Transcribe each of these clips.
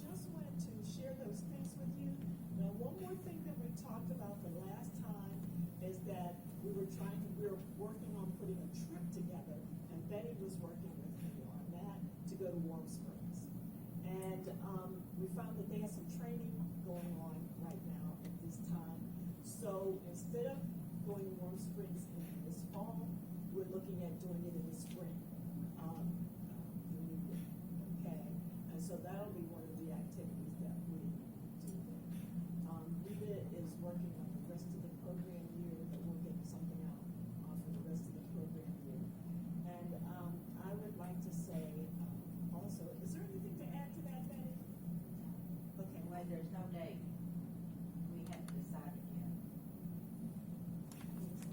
just wanted to share those things with you. Now, one more thing that we talked about the last time is that we were working on putting a trip together, and Betty was working with me on that to go to Warm Springs. And we found that they have some training going on right now at this time. So instead of going to Warm Springs in this fall, we're looking at doing it in the spring. Okay, and so that'll be one of the activities that we do there. Rita is working on the rest of the program year, but we'll get something out for the rest of the program year. And I would like to say also, is there anything to add to that, Betty? Okay. Well, there's no date. We haven't decided yet.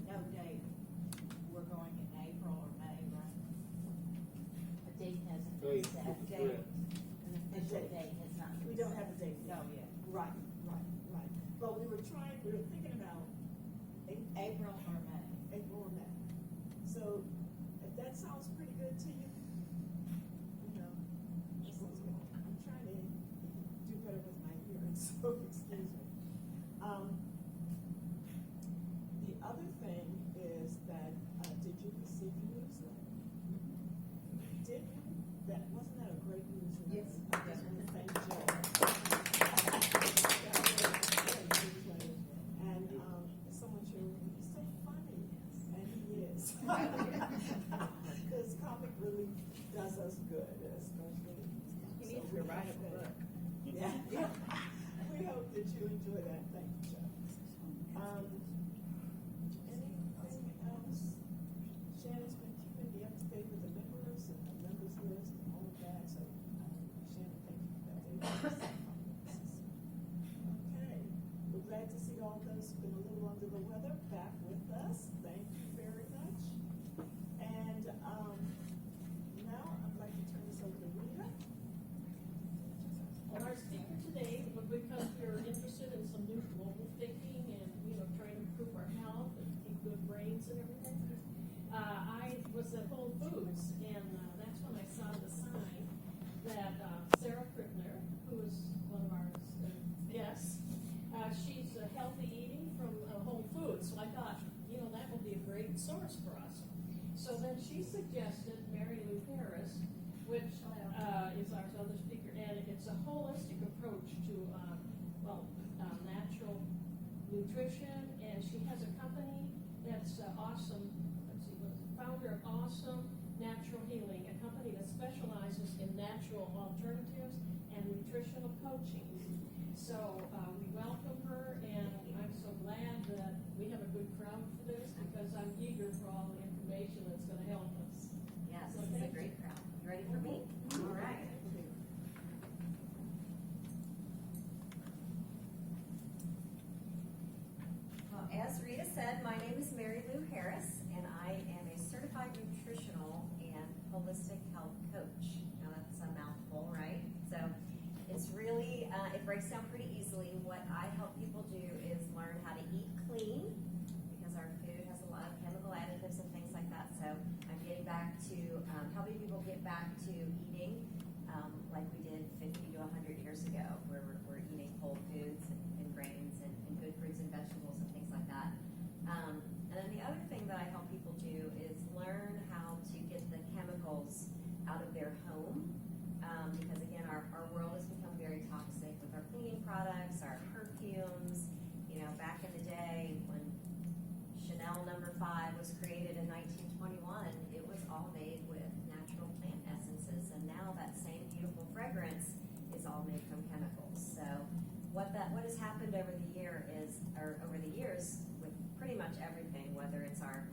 No date. We're going in April or May, right? A date hasn't been Date. set. Date. An official date has not been We don't set. have a date No, yet. yet. Right. But we were thinking about April or May. April or May. So if that sounds pretty good to you, I'm trying to do better with my hearing, so excuse me. The other thing is that, did you receive the newsletter? Did you? Wasn't that a great newsletter? Yes. I just want to thank Joe. And someone should, he's so funny, and he is. Because comic relief does us good, especially. He needs to write a book. Yeah. We hope that you enjoy that. Thank you, Joe. Anything else? Shannon's been keeping me up to date with the members and the members list and all of that, so Shannon, thank you for that. Okay, we're glad to see all those who've been a little under the weather back with us. Thank you very much. And now I'd like to turn this over to Rita. Well, our speaker today, because we're interested in some new global thinking and, trying to improve our health and keep good brains and everything, I was at Whole Foods, and that's when I saw the sign that Sarah Krippner, who is one of our guests, she's healthy eating from Whole Foods. So I thought, that will be a great source for us. So then she suggested Mary Lou Harris, which is our other speaker, and it's a holistic approach to natural nutrition, and she has a company that's awesome. Let's see, what's the founder of Awesome Natural Healing, a company that specializes in natural alternatives and nutritional coaching. So we welcome her, and I'm so glad that we have a good crowd for this, because I'm eager for all the information that's going to help us. Yes, this is a great crowd. You ready for me? All right. Well, as Rita said, my name is Mary Lou Harris, and I am a certified nutritional and holistic health coach. Now that's a mouthful, right? So it's really, it breaks down pretty easily. What I help people do is learn how to eat clean, because our food has a lot of chemical additives and things like that. So I'm getting back to helping people get back to eating like we did 50 to 100 years ago, where we're eating whole foods and grains and good fruits and vegetables and things like that. And then the other thing that I help people do is learn how to get the chemicals out of their home, because again, our world has become very toxic with our cleaning products, our perfumes. Back in the day when Chanel No. 5 was created in 1921, it was all made with natural plant essences, and now that same beautiful fragrance is all made from chemicals. So what has happened over the years with pretty much everything, whether it's our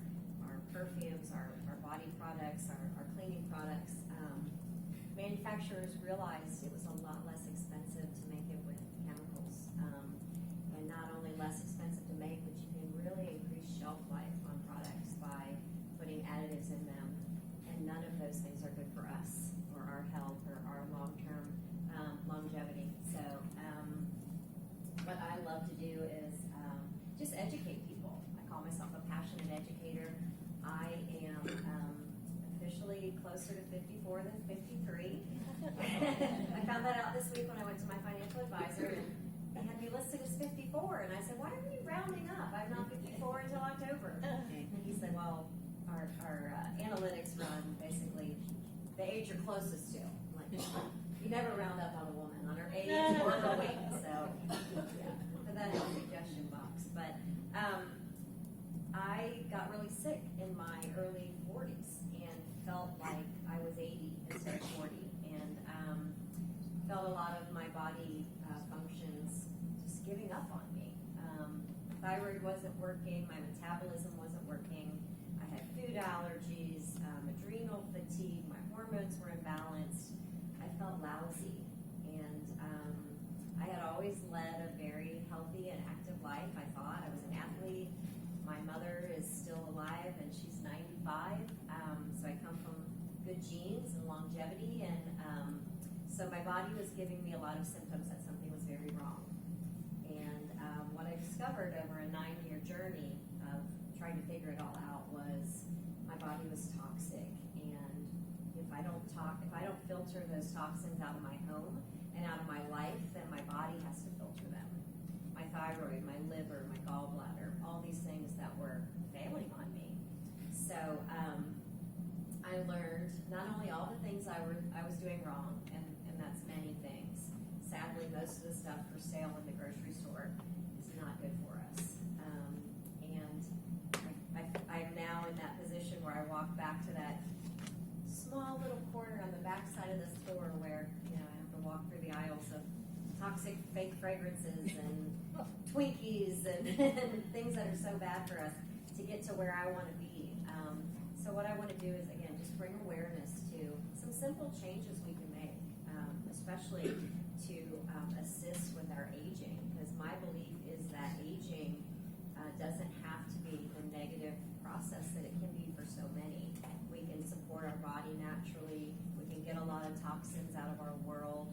perfumes, our body products, our cleaning products, manufacturers realized it was a lot less expensive to make it with chemicals, and not only less expensive to make, but you can really increase shelf life on products by putting additives in them, and none of those things are good for us or our health or our long-term longevity. So what I love to do is just educate people. I call myself a passionate educator. I am officially closer to 54 than 53. I found that out this week when I went to my financial advisor, and they had me listed as 54, and I said, why are you rounding up? I'm not 54 until October. And he said, well, our analytics run basically the age you're closest to. I'm like, you never round up on a woman, on her age or her weight, so yeah, put that in the suggestion box. But I got really sick in my early 40s and felt like I was 80 instead of 40, and felt a lot of my body functions just giving up on me. Thyroid wasn't working, my metabolism wasn't working, I had food allergies, adrenal fatigue, my hormones were imbalanced, I felt lousy, and I had always led a very healthy and active life. I thought I was an athlete. My mother is still alive and she's 95, so I come from good genes and longevity, and so my body was giving me a lot of symptoms that something was very wrong. And what I discovered over a 9-year journey of trying to figure it all out was my body was toxic, and if I don't filter those toxins out of my home and out of my life, then my body has to filter them. My thyroid, my liver, my gallbladder, all these things that were failing on me. So I learned not only all the things I was doing wrong, and that's many things. Sadly, most of the stuff for sale in the grocery store is not good for us. And I'm now in that position where I walk back to that small little corner on the back side of the store where I have to walk through the aisles of toxic fake fragrances and Twinkies and things that are so bad for us to get to where I want to be. So what I want to do is, again, just bring awareness to some simple changes we can make, especially to assist with our aging, because my belief is that aging doesn't have to be the negative process that it can be for so many. We can support our body naturally. We can get a lot of toxins out of our world.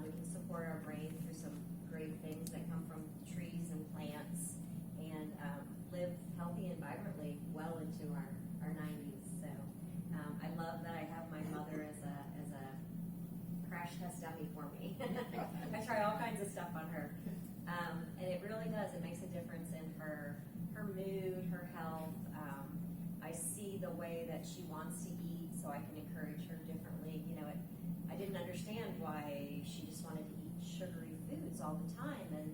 We can support our brain through some great things that come from trees and plants, and live healthy and vibrantly well into our 90s. So I love that I have my mother as a crash test dummy for me. I try all kinds of stuff on her, and it really does. It makes a difference in her mood, her health. I see the way that she wants to eat, so I can encourage her differently. I didn't understand why she just wanted to eat sugary foods all the time, and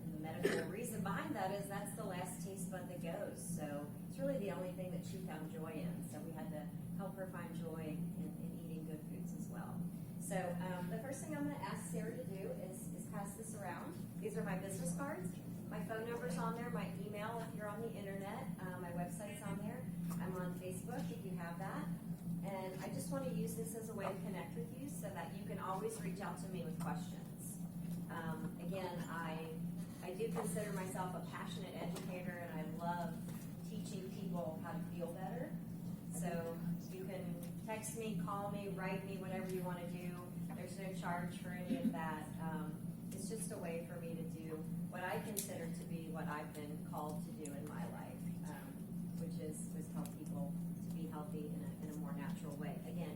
the medical reason behind that is that's the last taste bud that goes. So it's really the only thing that she found joy in. So we had to help her find joy in eating good foods as well. So the first thing I'm going to ask Sarah to do is pass this around. These are my business cards. My phone number's on there, my email if you're on the internet, my website's on there. I'm on Facebook if you have that. And I just want to use this as a way to connect with you so that you can always reach out to me with questions. Again, I do consider myself a passionate educator, and I love teaching people how to feel better. So you can text me, call me, write me, whatever you want to do. There's no charge for any of that. It's just a way for me to do what I consider to be what I've been called to do in my life, which is help people to be healthy in a more natural way. Again,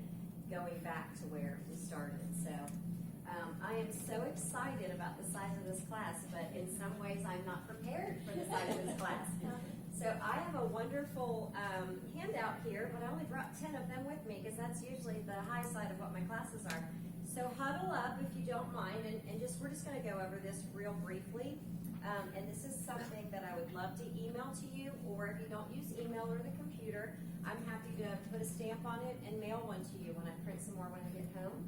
going back to where we started. So I am so excited about the size of this class, but in some ways I'm not prepared for the size of this class. So I have a wonderful handout here, but I only brought 10 of them with me because that's usually the high side of what my classes are. So huddle up if you don't mind, and we're just going to go over this real briefly. And this is something that I would love to email to you, or if you don't use email or the computer, I'm happy to put a stamp on it and mail one to you when I print some more when I get home.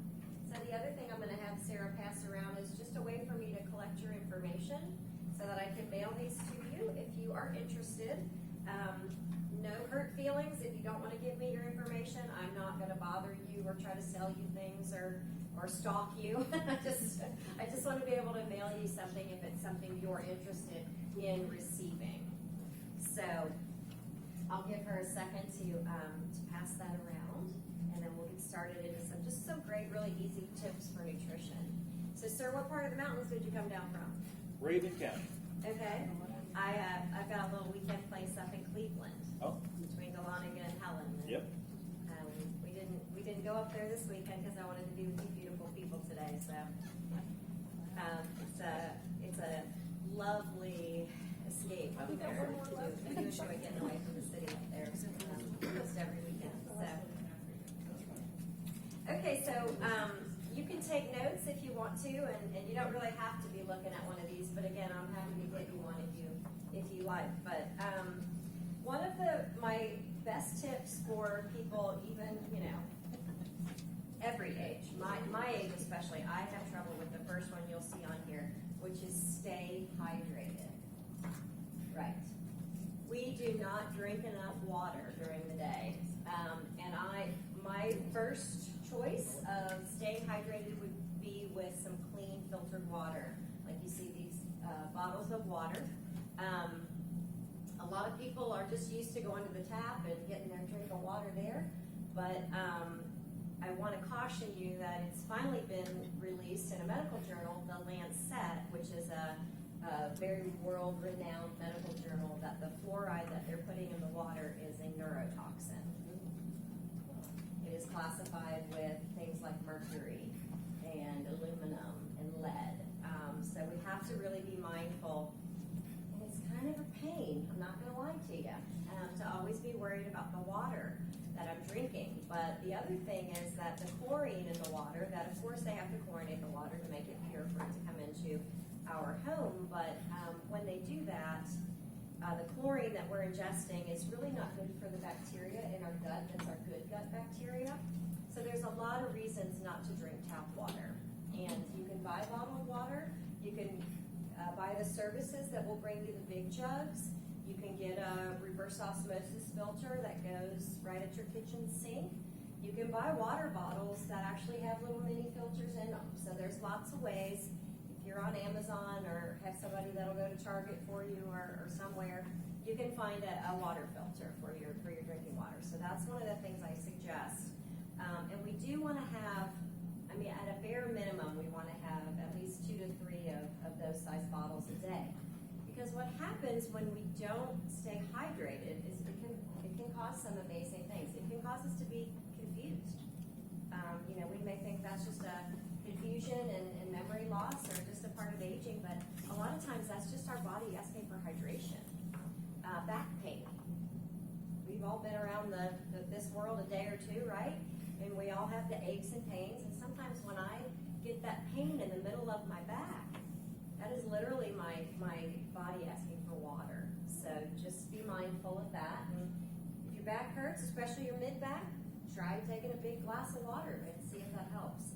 So the other thing I'm going to have Sarah pass around is just a way for me to collect your information so that I can mail these to you if you are interested. No hurt feelings if you don't want to give me your information. I'm not going to bother you or try to sell you things or stalk you. I just want to be able to mail you something if it's something you're interested in receiving. So I'll give her a second to pass that around, and then we'll get started into some great, really easy tips for nutrition. So, sir, what part of the mountains did you come down from? Raven County. Okay. I've got a little weekend place up in Cleveland. Oh. Between Dahlonega and Helen. Yep. We didn't go up there this weekend because I wanted to be with you beautiful people today. so it's a lovely escape up there. I do enjoy getting away from the city up there almost every weekend. So. Okay, so you can take notes if you want to, and you don't really have to be looking at one of these. But again, I'm happy to get you one if you like. But one of my best tips for people, even every age, my age especially, I have trouble with the first one you'll see on here, which is stay hydrated. Right. We do not drink enough water during the day, and my first choice of staying hydrated would be with some clean filtered water. Like you see these bottles of water. A lot of people are just used to going to the tap and getting their drink of water there, but I want to caution you that it's finally been released in a medical journal, the Lancet, which is a very world-renowned medical journal, that the fluoride that they're putting in the water is a neurotoxin. It is classified with things like mercury and aluminum and lead. So we have to really be mindful. And it's kind of a pain, I'm not going to lie to you, to always be worried about the water that I'm drinking. But the other thing is that the chlorine in the water, that of course they have to chlorinate the water to make it pure for it to come into our home, but when they do that, the chlorine that we're ingesting is really not good for the bacteria in our gut. That's our good gut bacteria. So there's a lot of reasons not to drink tap water. And you can buy bottled water. You can buy the services that will bring you the big jugs. You can get a reverse osmosis filter that goes right at your kitchen sink. You can buy water bottles that actually have little mini filters in them. So there's lots of ways. If you're on Amazon or have somebody that'll go to Target for you or somewhere, you can find a water filter for your drinking water. So that's one of the things I suggest. And we do want to have, at a bare minimum, we want to have at least 2 to 3 of those size bottles a day. Because what happens when we don't stay hydrated is it can cause some amazing things. It can cause us to be confused. We may think that's just a confusion and memory loss or just a part of aging, but a lot of times that's just our body asking for hydration. Back pain. We've all been around this world a day or two, right? And we all have the aches and pains, and sometimes when I get that pain in the middle of my back, that is literally my body asking for water. So just be mindful of that. And if your back hurts, especially your mid-back, try taking a big glass of water and see if that helps.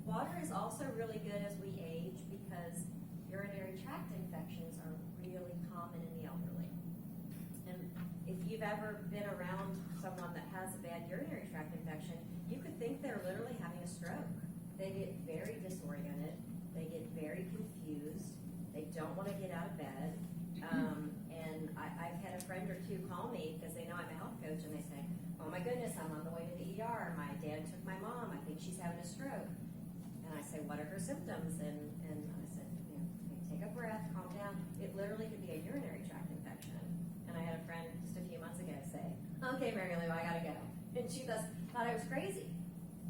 Water is also really good as we age because urinary tract infections are really common in the elderly. And if you've ever been around someone that has a bad urinary tract infection, you could think they're literally having a stroke. They get very disoriented. They get very confused. They don't want to get out of bed. And I've had a friend or two call me because they know I'm a health coach, and they say, "Oh my goodness, I'm on the way to the ER. My dad took my mom. I think she's having a stroke." And I say, "What are her symptoms?" And I said, take a breath, calm down. It literally could be a urinary tract infection. And I had a friend just a few months ago say, "Okay, Mary Lou, I gotta go." And she thought I was crazy.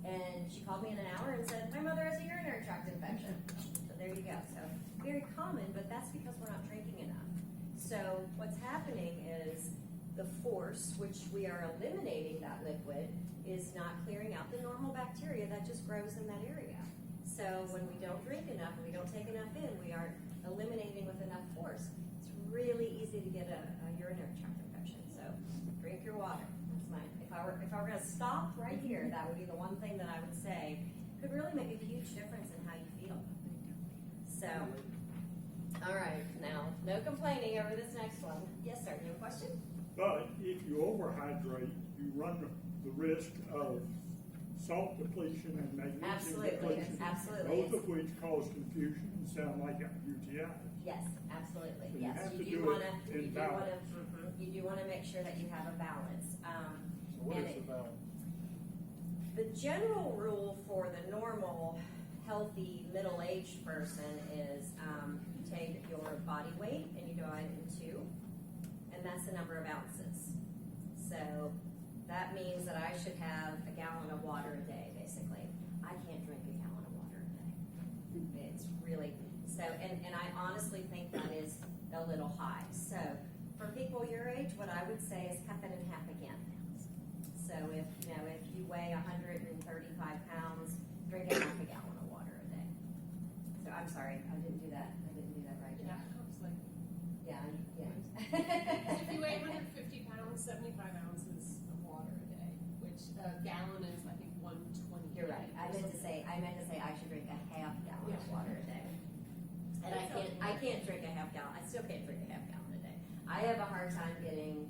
And she called me in an hour and said, "My mother has a urinary tract infection." So there you go. So very common, but that's because we're not drinking enough. So what's happening is the force, which we are eliminating that liquid, is not clearing out the normal bacteria that just grows in that area. So when we don't drink enough and we don't take enough in, we aren't eliminating with enough force. It's really easy to get a urinary tract infection. So drink your water. That's mine. If I were going to stop right here, that would be the one thing that I would say could really make a huge difference in how you feel. So, all right, now no complaining over this next one. Yes, sir. You have a question? But if you overhydrate, you run the risk of salt depletion and magnesium depletion, Absolutely. both of which cause confusion and sound like a UTI. Yes, absolutely. So Yes, you you have to do do it in balance. you do want to make sure that you have a balance. So what is the balance? The general rule for the normal, healthy, middle-aged person is you take your body weight and you divide it in 2, and that's the number of ounces. So that means that I should have a gallon of water a day, basically. I can't drink a gallon of water. So, and I honestly think that is a little high. So, for people your age, what I would say is cut that in half again. So if you weigh 135 pounds, drink a half a gallon of water a day. So I'm sorry, I didn't do that right. Yeah, I was like, Yeah. if you weigh 150 pounds, 75 ounces of water a day, which a gallon is, I think, 120. You're right. I meant to say I should drink a half gallon of water a day. And I can't drink a half gallon. I still can't drink a half gallon a day. I have a hard time getting,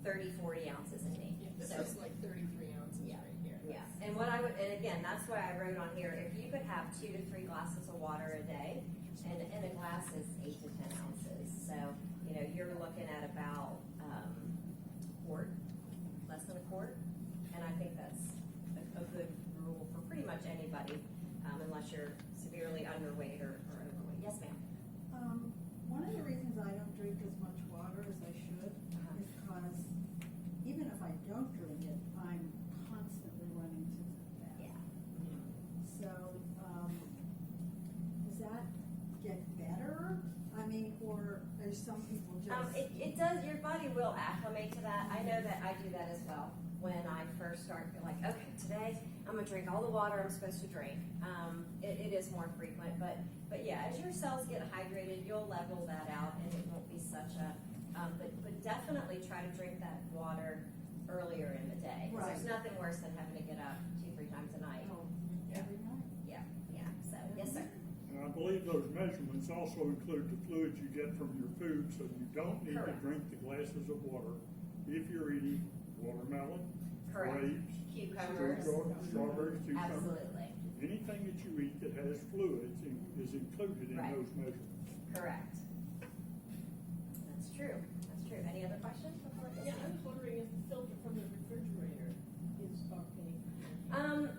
30, 40 ounces in me. Yeah, this So- is like 33 ounces Yeah. right here. Yeah, and and again, that's why I wrote on here, if you could have 2 to 3 glasses of water a day, and a glass is 8 to 10 ounces, so, you're looking at about, quart, less than a quart, and I think that's a good rule for pretty much anybody, unless you're severely underweight or overweight. Yes, ma'am? One of the reasons I don't drink as much water as I should is because even if I don't drink it, I'm constantly running to the bathroom. Yeah. So, does that get better? I mean, or are some people just? It does, your body will acclimate to that. I know that I do that as well. When I first start, like, okay, today I'm gonna drink all the water I'm supposed to drink. It is more frequent, but yeah, as your cells get hydrated, you'll level that out and it won't be such a, but definitely try to drink that water earlier in the day. 'Cause there's Right. nothing worse than having to get up 2-3 times a night. Oh, every night? Yeah, so, yes, sir. And I believe those measurements also include the fluids you get from your food, so you don't need to Correct. drink the glasses of water if you're eating watermelon, Correct. grapes, Cucumbers. strawberries, cucumbers. Absolutely, Anything that you eat that has fluids is included in Right. those measurements. correct. That's true. Any other questions before this? Yeah, I was wondering if the filter from the refrigerator is okay.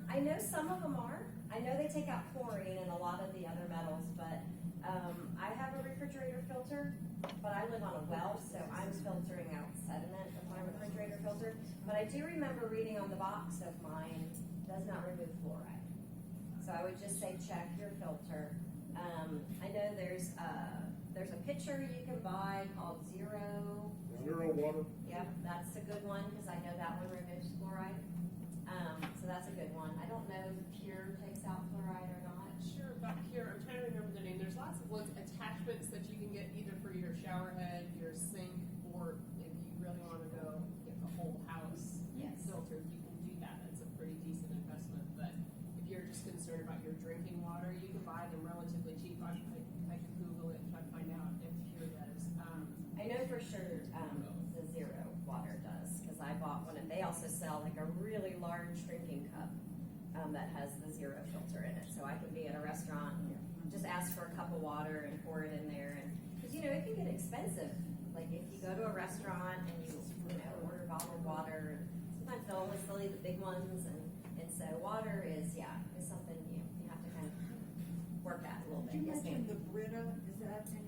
I know some of them are. I know they take out chlorine and a lot of the other metals, but I have a refrigerator filter, but I live on a well, so I'm filtering out sediment with my refrigerator filter. But I do remember reading on the box of mine, does not remove fluoride. So I would just say check your filter. I know there's a pitcher you can buy called Zero. Zero water. Yep, that's a good one, because I know that one removes fluoride. So that's a good one. I don't know if Pure takes out fluoride or not. Sure, about here, I'm trying to remember the name. There's lots of ones, attachments that you can get either for your shower head, your sink, or if you really want to go get the whole house Yes. filtered, you can do that. It's a pretty decent investment. But if you're just concerned about your drinking water, you can buy them relatively cheap. I could Google it and try to find out if Pure does. I know for sure the Zero water does, because I bought one, and they also sell like a really large drinking cup that has the Zero filter in it. So I can be at a restaurant and just ask for a cup of water and pour it in there, and because it can get expensive. Like if you go to a restaurant and you order bottled water, and sometimes they'll only sell you the big ones, and so water is something you have to kind of work at a little bit. Did you Yes, ma'am. mention the Brita, is that any?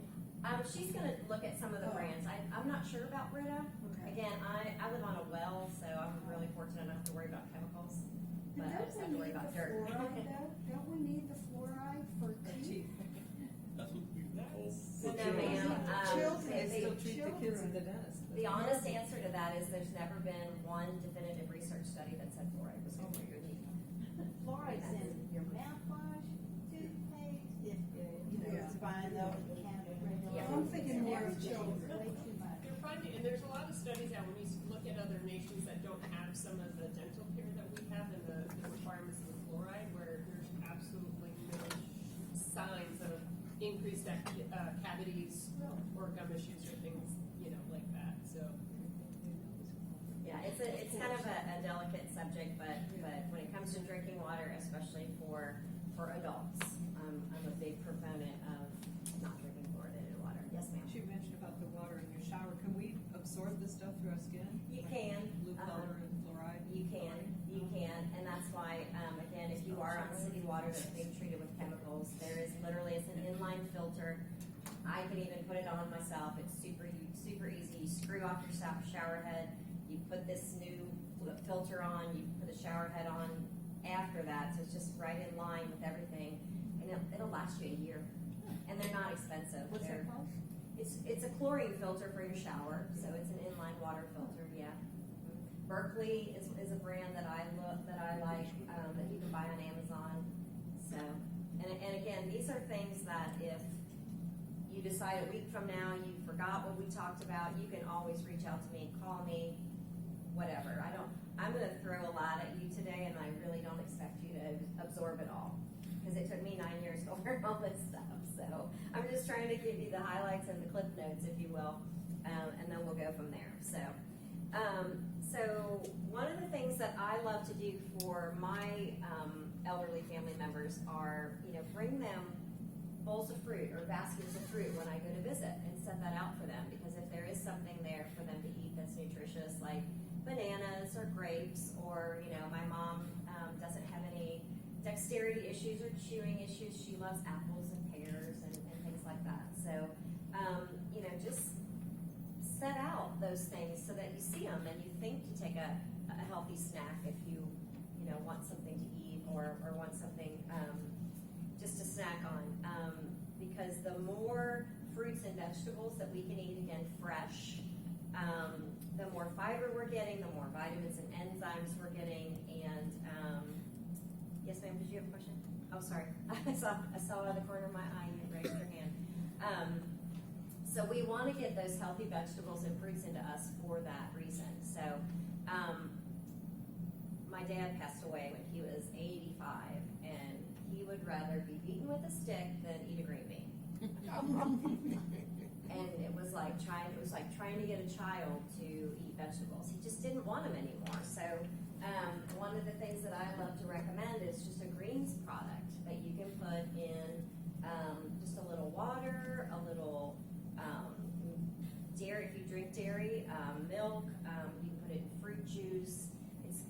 She's gonna look at some of the Oh. brands. I'm not sure about Brita. Okay. Again, I live on a well, so I'm really fortunate enough to worry about chemicals, but I just have to Don't we worry need about the dirt. fluoride though? Don't we need the fluoride for teeth? That's what we So no, ma'am. Children, If they they- still treat the kids in the dentist. The honest answer to that is there's never been one definitive research study that said fluoride was good for your teeth. Fluoride's in your mouthwash, toothpaste, if it's fine though, it can't be regular. Yeah. I'm thinking more of children. Way too much. You're finding, and there's a lot of studies out when you look at other nations that don't have some of the dental care that we have and the requirements of the fluoride, where there's absolutely no signs of increased cavities or gum issues or things, like that. So Yeah, it's kind of a delicate subject, but when it comes to drinking water, especially for adults, I'm a big proponent of not drinking fluoridated water. Yes, ma'am. You mentioned about the water in your shower. Can we absorb this stuff through our skin? You Like can. Blue color and fluoride? You can, and that's why, again, if you are on city water that's being treated with chemicals, there is literally, it's an inline filter. I can even put it on myself. It's super easy. You screw off your shower head. You put this new filter on. You put the shower head on after that, so it's just right in line with everything, and it'll last you a year. and they're not expensive. What's They're- it called? It's a chlorine filter for your shower, so it's an inline water filter. Yeah. Berkeley is a brand that I like that you can buy on Amazon. So, and again, these are things that if you decide a week from now you forgot what we talked about, you can always reach out to me, call me, whatever. I'm going to throw a lot at you today, and I really don't expect you to absorb it all, because it took me 9 years to learn all this stuff. So I'm just trying to give you the highlights and the clip notes, if you will, and then we'll go from there. So one of the things that I love to do for my elderly family members are, bring them bowls of fruit or baskets of fruit when I go to visit, and set that out for them, because if there is something there for them to eat that's nutritious, like bananas or grapes, or my mom doesn't have any dexterity issues or chewing issues. She loves apples and pears and things like that. So just set out those things so that you see them and you think to take a healthy snack if you want something to eat or want something just to snack on, because the more fruits and vegetables that we can eat, again, fresh, the more fiber we're getting, the more vitamins and enzymes we're getting. And yes, ma'am, did you have a question? Oh, sorry. I saw out of the corner of my eye you raised your hand. So we want to get those healthy vegetables and fruits into us for that reason. So my dad passed away when he was 85, and he would rather be beaten with a stick than eat a green bean. And it was like trying to get a child to eat vegetables. He just didn't want them anymore. So one of the things that I love to recommend is just a greens product that you can put in just a little water, a little dairy, if you drink dairy, milk, you can put it in fruit juice.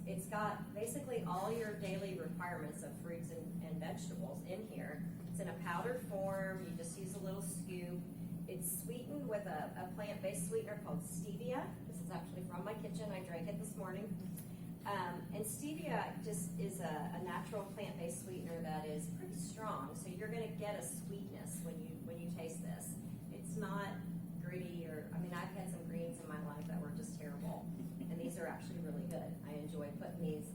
It's got basically all your daily requirements of fruits and vegetables in here. It's in a powdered form. You just use a little scoop. It's sweetened with a plant-based sweetener called stevia. This is actually from my kitchen. I drank it this morning. And stevia just is a natural plant-based sweetener that is pretty strong. So you're going to get a sweetness when you taste this. It's not gritty I've had some greens in my life that were just terrible, and these are actually really good. I enjoy putting these.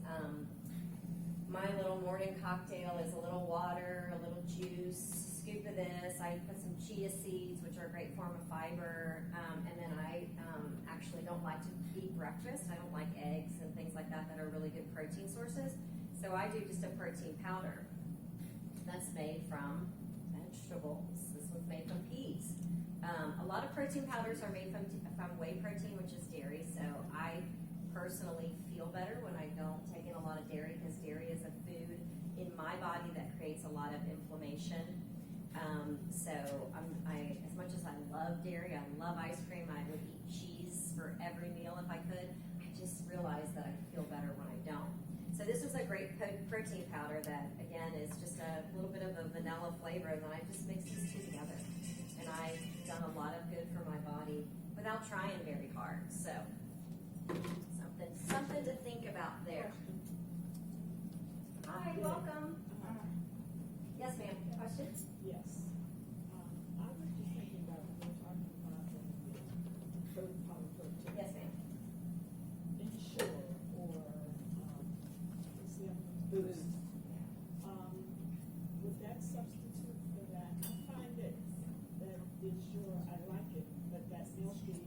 My little morning cocktail is a little water, a little juice, scoop of this. I put some chia seeds, which are a great form of fiber, and then I actually don't like to eat breakfast. I don't like eggs and things like that are really good protein sources. So I do just a protein powder that's made from vegetables. This one's made from peas. A lot of protein powders are made from whey protein, which is dairy. So I personally feel better when I don't take in a lot of dairy, because dairy is a food in my body that creates a lot of inflammation. As much as I love dairy, I love ice cream, I would eat cheese for every meal if I could. I just realized that I feel better when I don't. So this is a great protein powder that, again, is just a little bit of a vanilla flavor, and then I just mix these two together. And I've done a lot of good for my body without trying very hard. So something to think about there. Hi, welcome. Yes, ma'am. Questions? Yes. I was just thinking about when we're talking about the third power protein. Yes, ma'am. Ensure or what's the other one? Boost. Would that substitute for that? I find that Ensure, I like it, but that milky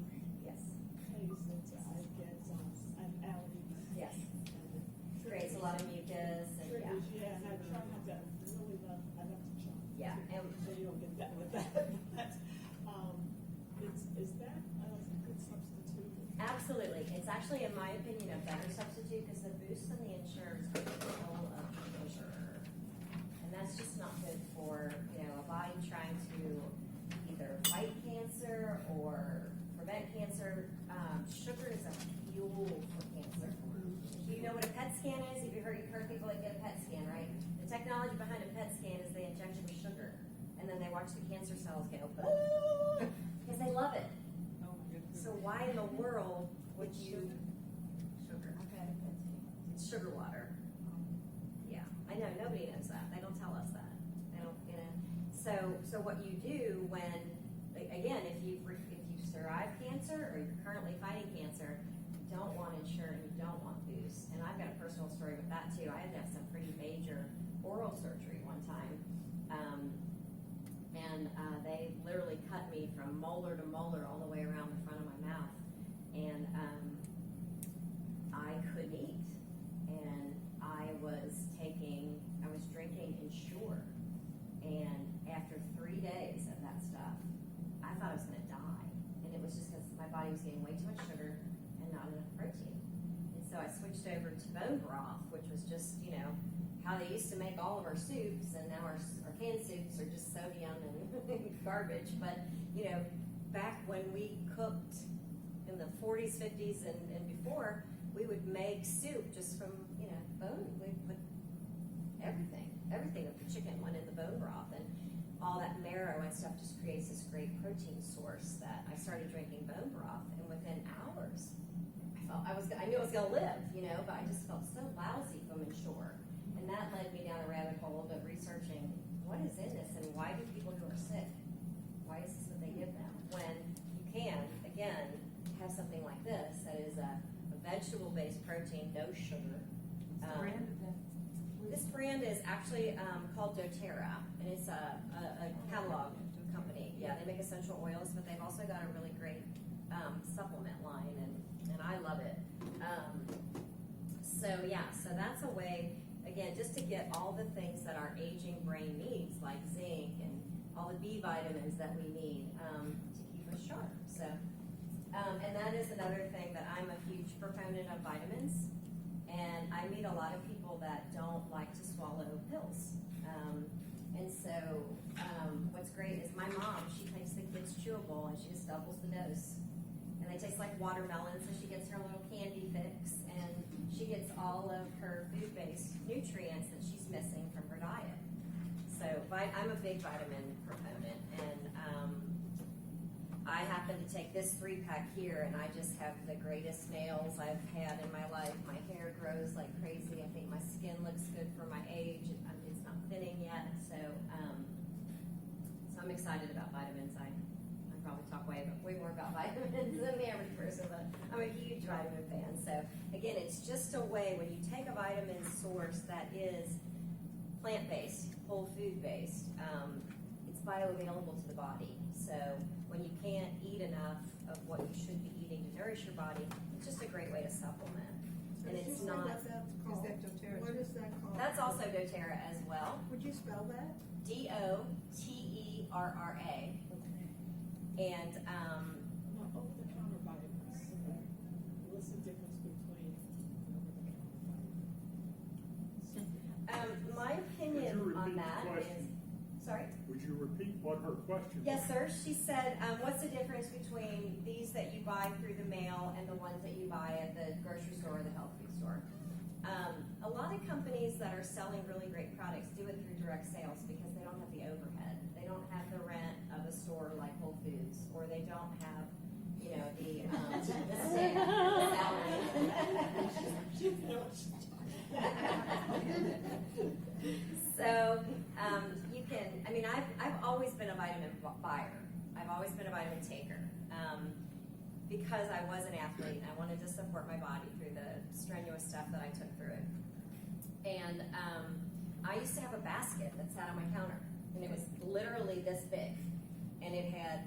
Yes. taste that I get an allergy. Yes. And it Creates a lot of mucus and yeah. triggers, yeah, and I try not to, really love, I love to chomp. Yeah, and So you don't get that with that. Is that a good substitute? absolutely. It's actually, in my opinion, a better substitute, because the Boost and the Ensure is full of sugar. And that's just not good for, a body trying to either fight cancer or prevent cancer. Sugar is a fuel for cancer. You know what a PET scan is? You've heard people that get a PET scan, right? The technology behind a PET scan is they inject you with sugar, and then they watch the cancer cells go, because they love it. Oh my goodness. So why in the world would you? Sugar. Okay. It's sugar water. Yeah, I know, nobody knows that. They don't tell us that. They don't, So So what you do when, again, if you survive cancer or you're currently fighting cancer, you don't want Ensure and you don't want Boost. And I've got a personal story with that too. I had to have some pretty major oral surgery one time. They literally cut me from molar to molar all the way around the front of my mouth. And I couldn't eat. And I was drinking Ensure. And after 3 days of that stuff, I thought I was gonna die. And it was just because my body was getting way too much sugar and not enough protein. And so I switched over to bone broth, which was just, how they used to make all of our soups, and now our canned soups are just sodium and garbage. But, back when we cooked in the 40s, 50s, and before, we would make soup just from, bone. We'd put everything of the chicken went in the bone broth, and all that marrow and stuff just creates this great protein source that I started drinking bone broth, and within hours, I knew I was gonna live, but I just felt so lousy from Ensure. And that led me down a rabbit hole of researching what is in this and why do people who are sick, why is this what they give them? When you can, again, have something like this that is a vegetable-based protein, no sugar. This brand is actually called doTERRA, and it's a catalog company. Yeah, they make essential oils, but they've also got a really great supplement line, and I love it. So that's a way, again, just to get all the things that our aging brain needs, like zinc and all the B vitamins that we need to keep us sharp. So, and that is another thing that I'm a huge proponent of vitamins. And I meet a lot of people that don't like to swallow pills. What's great is my mom, she takes the kids chewable and she just doubles the dose. And they taste like watermelon, so she gets her little candy fix, and she gets all of her food-based nutrients that she's missing from her diet. So I'm a big vitamin proponent, and I happen to take this 3-pack here, and I just have the greatest nails I've had in my life. My hair grows like crazy. I think my skin looks good for my age. It's not thinning yet, so I'm excited about vitamins. I probably talk way more about vitamins than the average person, but I'm a huge vitamin fan. So again, it's just a way when you take a vitamin source that is plant-based, whole food-based, it's bioavailable to the body. So when you can't eat enough of what you should be eating to nourish your body, it's just a great way to supplement. And it's not. What that's called? Is that doTERRA? What is that called? That's also doTERRA as well. Would you spell that? doTERRA. And over-the-counter vitamins. What's the difference between over-the-counter vitamins? my opinion on that is, sorry? Would you repeat what her question was? Yes, sir. She said, what's the difference between these that you buy through the mail and the ones that you buy at the grocery store or the health food store? A lot of companies that are selling really great products do it through direct sales because they don't have the overhead. They don't have the rent of a store like Whole Foods, or they don't have, the staff, the salary. So you can. I've always been a vitamin buyer. I've always been a vitamin taker. Because I was an athlete and I wanted to support my body through the strenuous stuff that I took through it. And I used to have a basket that sat on my counter, and it was literally this big, and it had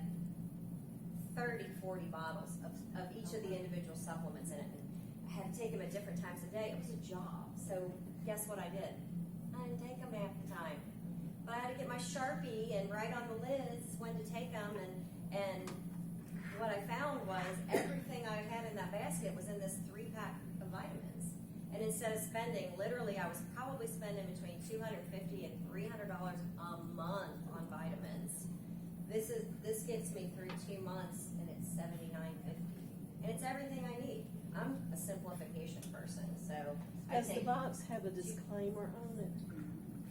30, 40 bottles of each of the individual supplements in it. And I had to take them at different times of day. It was a job. So guess what I did? I didn't take them half the time. But I had to get my Sharpie and write on the lids when to take them, and what I found was everything I had in that basket was in this 3-pack of vitamins. And instead of spending, literally, I was probably spending between $250 and $300 a month on vitamins. This gets me through 2 months, and it's $79.50, and it's everything I need. I'm a simplification person, so Does the box have a disclaimer on it?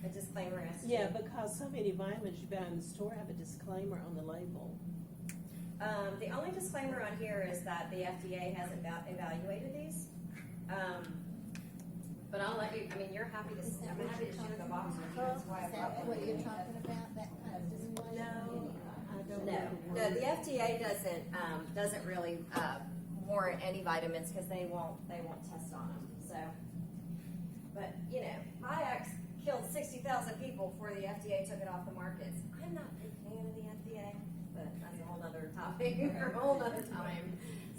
a disclaimer as to Yeah, because so many vitamins you buy in the store have a disclaimer on the label. The only disclaimer on here is that the FDA hasn't evaluated these. But I'll let you, I mean, you're happy to, I'm happy to share the box with you, that's why I Is brought that one. what you're talking about, that kind of display? No, the FDA doesn't really, warrant any vitamins, cause they won't test on them, so. But, you know, Vioxx killed 60,000 people before the FDA took it off the markets. I'm not a big fan of the FDA, but that's a whole other topic for a whole other time.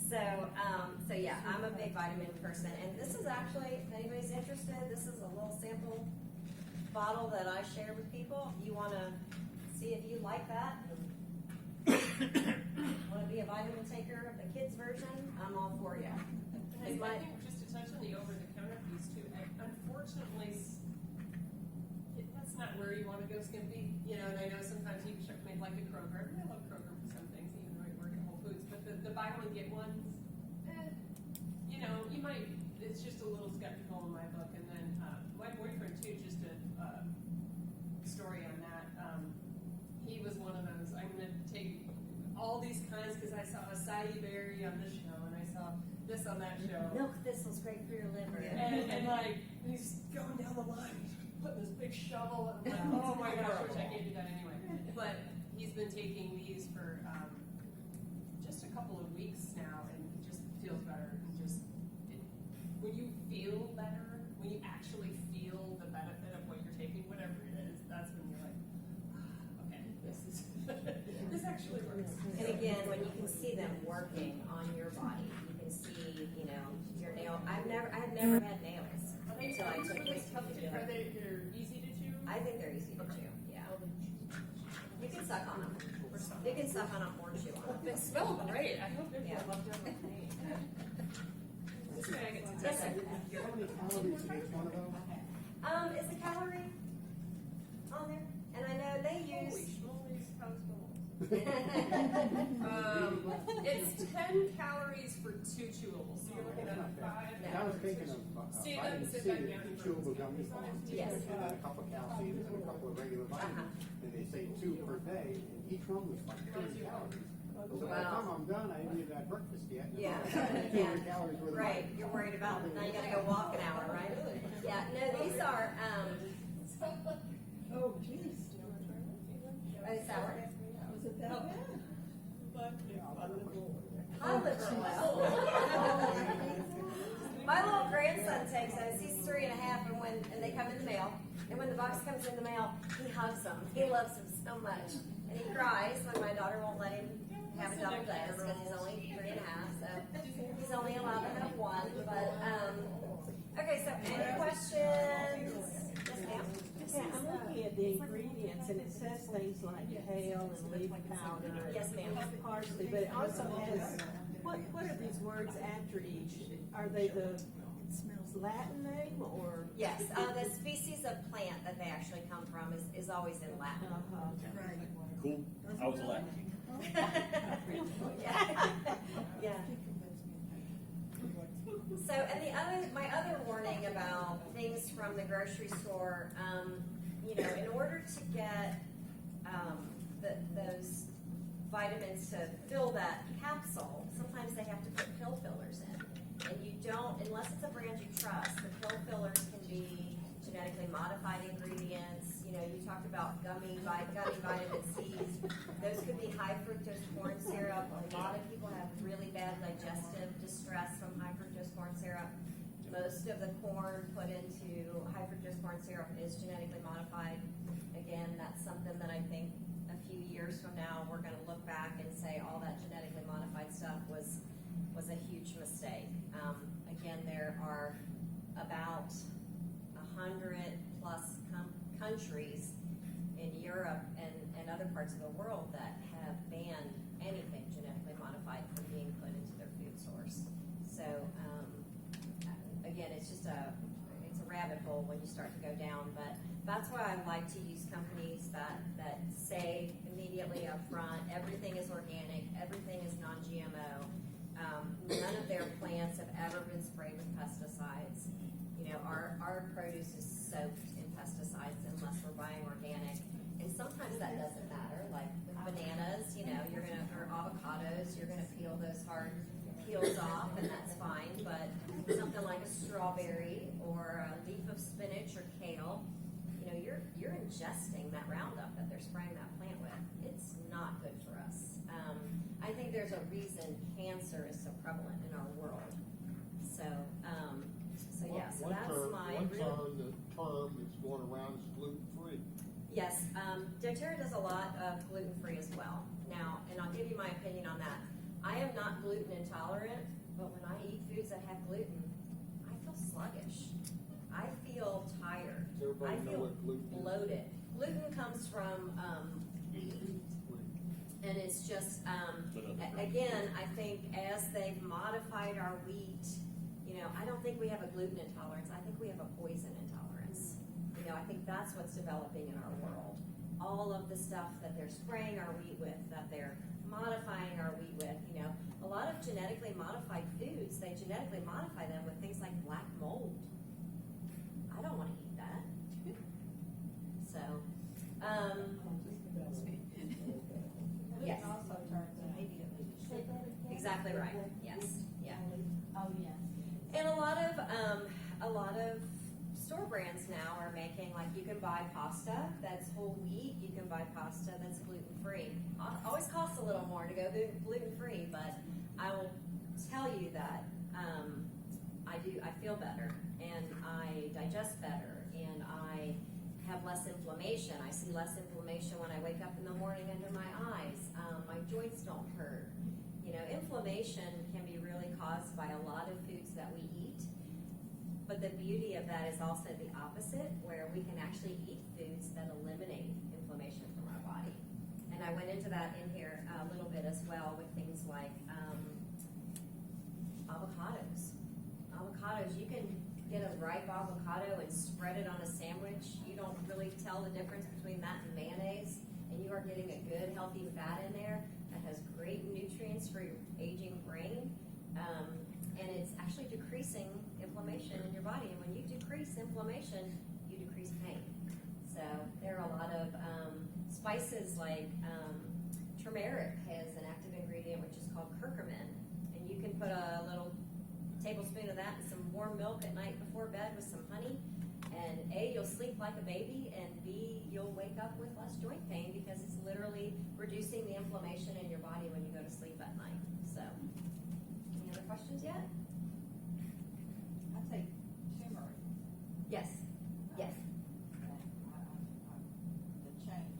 So yeah, I'm a big vitamin person, and this is actually, if anybody's interested, this is a little sample bottle that I share with people. If you wanna see if you like that, wanna be a vitamin taker of the kids version, I'm all for you. And I think just to touch on the over-the-counter piece too, unfortunately, that's not where you wanna go skimpy, you know, and I know sometimes you should make like a Kroger, I love Kroger for some things, even though I work at Whole Foods, but the buy one, get one, you know, you might, it's just a little skeptical in my book, and then, my boyfriend too, just a, story on that, he was one of those, I'm gonna take all these kinds, cause I saw acai berry on this show, and I saw this on that show. Milk thistle's great for your liver. And like, he's going down the line, putting this big shovel, and I'm like, oh my gosh, I wish I could do that anyway. But he's been taking these for, just a couple of weeks now, and it just feels better, and just, when you feel better, when you actually feel the benefit of what you're taking, whatever it is, that's when you're like, okay, this is, this actually works. And again, when you can see them working on your body, you can see, you know, your nail. I had never had nails until I took this. Are they're easy to chew? I think they're easy to chew. Yeah. You can suck on them. You can suck on them or chew on them. They smell great. I hope they're Yeah. left over with me. This way I get to Yes, sir. How many calories in each one of those? Is the calorie on there? And I know they Holy use. schmoly's, it's 10 calories for 2 chewables, so you're looking at 5. I was thinking of See, vitamin sit C, back down and chewable gummies. Yes. And then a couple of calciums and a couple of regular vitamins. And they say 2 per day, and each one was like 30 calories. So by the time I'm done, I haven't even had breakfast yet. Yeah. Yeah. Calories worth of Right. You're worried about now. You gotta go walk an hour, right? Yeah. No, these are. Oh, geez. Are they sour? Was it that bad? But if I live I live well. My little grandson takes those. He's 3.5, and they come in the mail. And when the box comes in the mail, he hugs them. He loves them so much, and he cries when my daughter won't let him have a double dose because he's only 3.5. So he's only allowed to have one. But okay. So any questions? Yes, ma'am. Yeah, I'm looking at the ingredients and it says things like kale and leaf powder. Yes, ma'am. Parsley, but it also has, what are these words after each? Are they the Latin name or? Yes, the species of plant that they actually come from is always in Latin. Right. Cool. I was Latin. Yeah. Yeah. So, and my other warning about things from the grocery store, you know, in order to get those vitamins to fill that capsule, sometimes they have to put pill fillers in. And you don't, unless it's a brand you trust, the pill fillers can be genetically modified ingredients. You know, you talked about gummy vitamin C's. Those could be high fructose corn syrup. A lot of people have really bad digestive distress from high fructose corn syrup. Most of the corn put into high fructose corn syrup is genetically modified. Again, that's something that I think a few years from now we're going to look back and say all that genetically modified stuff was a huge mistake. Again, there are about 100 plus countries in Europe and other parts of the world that have banned anything genetically modified from being put into their food source. So again, it's a rabbit hole when you start to go down, but that's why I like to use companies that say immediately up front, everything is organic, everything is non-GMO. None of their plants have ever been sprayed with pesticides. You know, our produce is soaked in pesticides unless we're buying organic. And sometimes that doesn't matter. Like with bananas, you know, or avocados, you're gonna peel those hard peels off, and that's fine. But something like a strawberry or a leaf of spinach or kale, you know, you're ingesting that Roundup that they're spraying that plant with. It's not good for us. I think there's a reason cancer is so prevalent in our world. So, so that's my One real. term, the term that's going around is gluten-free. Yes, doTERRA does a lot of gluten-free as well. Now, and I'll give you my opinion on that. I am not gluten intolerant, but when I eat foods that have gluten, I feel sluggish. I feel tired. Does everybody I know feel what gluten is? bloated. Gluten comes from wheat, and it's just again, I think as they've modified our wheat, you know, I don't think we have a gluten intolerance. I think we have a poison intolerance. You know, I think that's what's developing in our world. All of the stuff that they're spraying our wheat with, that they're modifying our wheat with, you know, a lot of genetically modified foods, they genetically modify them with things like black mold. I don't want to eat that. So, yes, Gluten also turns immediately to sugar. exactly right. Yes, yeah. Oh, yes. And a lot of store brands now are making, like, you can buy pasta that's whole wheat, you can buy pasta that's gluten-free. Always costs a little more to go gluten-free, but I will tell you that I feel better, and I digest better, and I have less inflammation. I see less inflammation when I wake up in the morning under my eyes. My joints don't hurt. You know, inflammation can be really caused by a lot of foods that we eat. But the beauty of that is also the opposite, where we can actually eat foods that eliminate inflammation from our body. And I went into that in here a little bit as well with things like avocados. Avocados, you can get a ripe avocado and spread it on a sandwich. You don't really tell the difference between that and mayonnaise, and you are getting a good, healthy fat in there that has great nutrients for your aging brain. And it's actually decreasing inflammation in your body. And when you decrease inflammation, you decrease pain. So there are a lot of spices like turmeric has an active ingredient which is called curcumin. And you can put a little tablespoon of that in some warm milk at night before bed with some honey. And A, you'll sleep like a baby, and B, you'll wake up with less joint pain because it's literally reducing the inflammation in your body when you go to sleep at night. So, any other questions yet? I take turmeric. Yes. Yes. The change.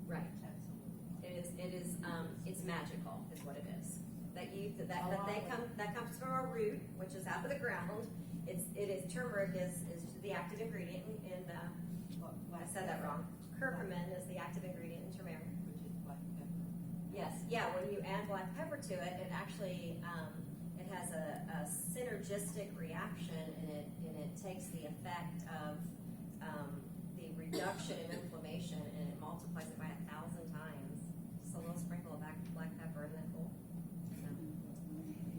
Right. Absolutely. It is it's magical is what it is. That comes from a root, which is out of the ground. Turmeric is the active ingredient in I said that wrong. Curcumin is the active ingredient in turmeric. Which is black pepper. Yes, yeah, when you add black pepper to it, it actually, it has a synergistic reaction, and it takes the effect of the reduction in inflammation, and it multiplies it by 1,000 times. Just a little sprinkle of black pepper, isn't that cool? So,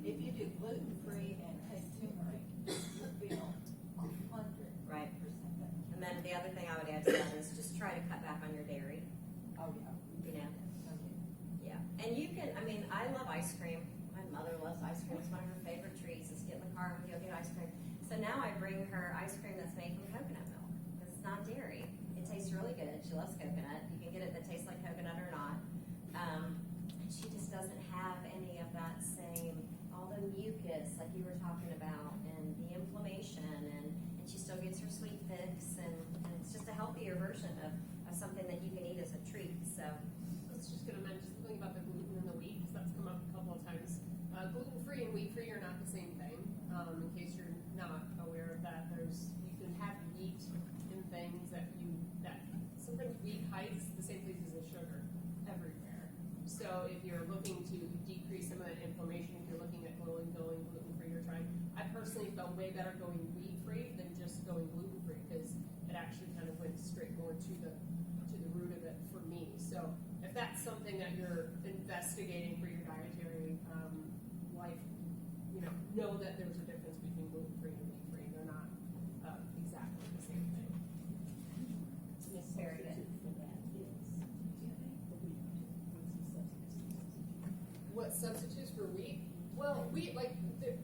If you do gluten-free and take turmeric, you feel 100% right. better. And then the other thing I would add to that is just try to cut back on your dairy, Oh, yeah. you know? Okay. Yeah, and you can, I mean, I love ice cream. My mother loves ice cream. It's one of her favorite treats is get in the car and go get ice cream. So now I bring her ice cream that's made from coconut milk because it's not dairy. It tastes really good. She loves coconut. You can get it that tastes like coconut or not. And she just doesn't have any of that same, all the mucus like you were talking about and the inflammation and she still gets her sweet fix and it's just a healthier version of something that you can eat as a treat. So. I was just going to mention something about the gluten and the wheat, because that's come up a couple of times. Gluten-free and wheat-free are not the same thing. In case you're not aware of that, you can have wheat in things that sometimes wheat hides the same places as sugar everywhere. So if you're looking to decrease some of that inflammation, if you're looking at going gluten-free or trying, I personally felt way better going wheat-free than just going gluten-free, because it actually kind of went straight more to the root of it for me. So if that's something that you're investigating for your dietary life, know that there's a difference between gluten-free and wheat-free. They're not exactly the same thing. Very good. What substitutes for wheat? Well, wheat,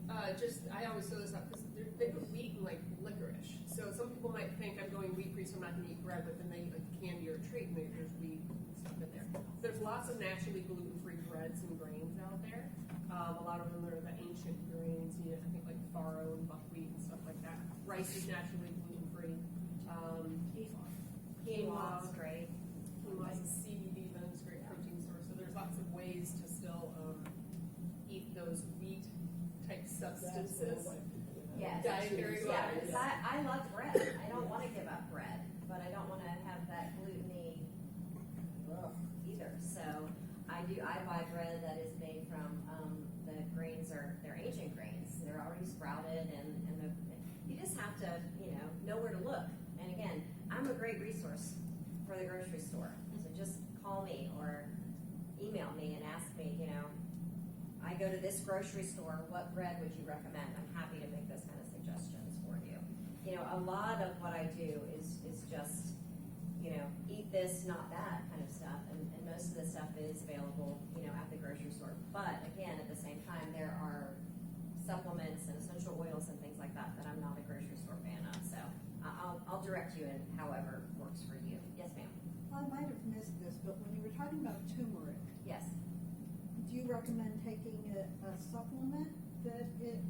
I always throw this up because think of wheat and like licorice. So some people might think I'm going wheat free, so I'm not going to eat bread, but then they eat like candy or a treat, and there's wheat and stuff in there. There's lots of naturally gluten-free breads and grains out there. A lot of them are the ancient grains, I think like farro and buckwheat and stuff like that. Rice is naturally gluten-free. Quinoa is great. Quinoa is a seed even, it's a great protein source. So there's lots of ways to still eat those wheat type substances. Yes. Dietary Yeah, wise. because I love bread. I don't want to give up bread, but I don't want to have that gluten-y either. So I buy bread that is made from, the grains they're ancient grains. They're already sprouted and you just have to, know where to look. And again, I'm a great resource for the grocery store. So just call me or email me and ask me, I go to this grocery store, what bread would you recommend? I'm happy to make those kind of suggestions for you. A lot of what I do is just, eat this, not that kind of stuff. And most of the stuff is available, at the grocery store. But again, at the same time, there are supplements and essential oils and things like that I'm not a grocery store fan of. So I'll direct you in however works for you. Yes, ma'am. I might have missed this, but when you were talking about turmeric, Yes. do you recommend taking a supplement that it?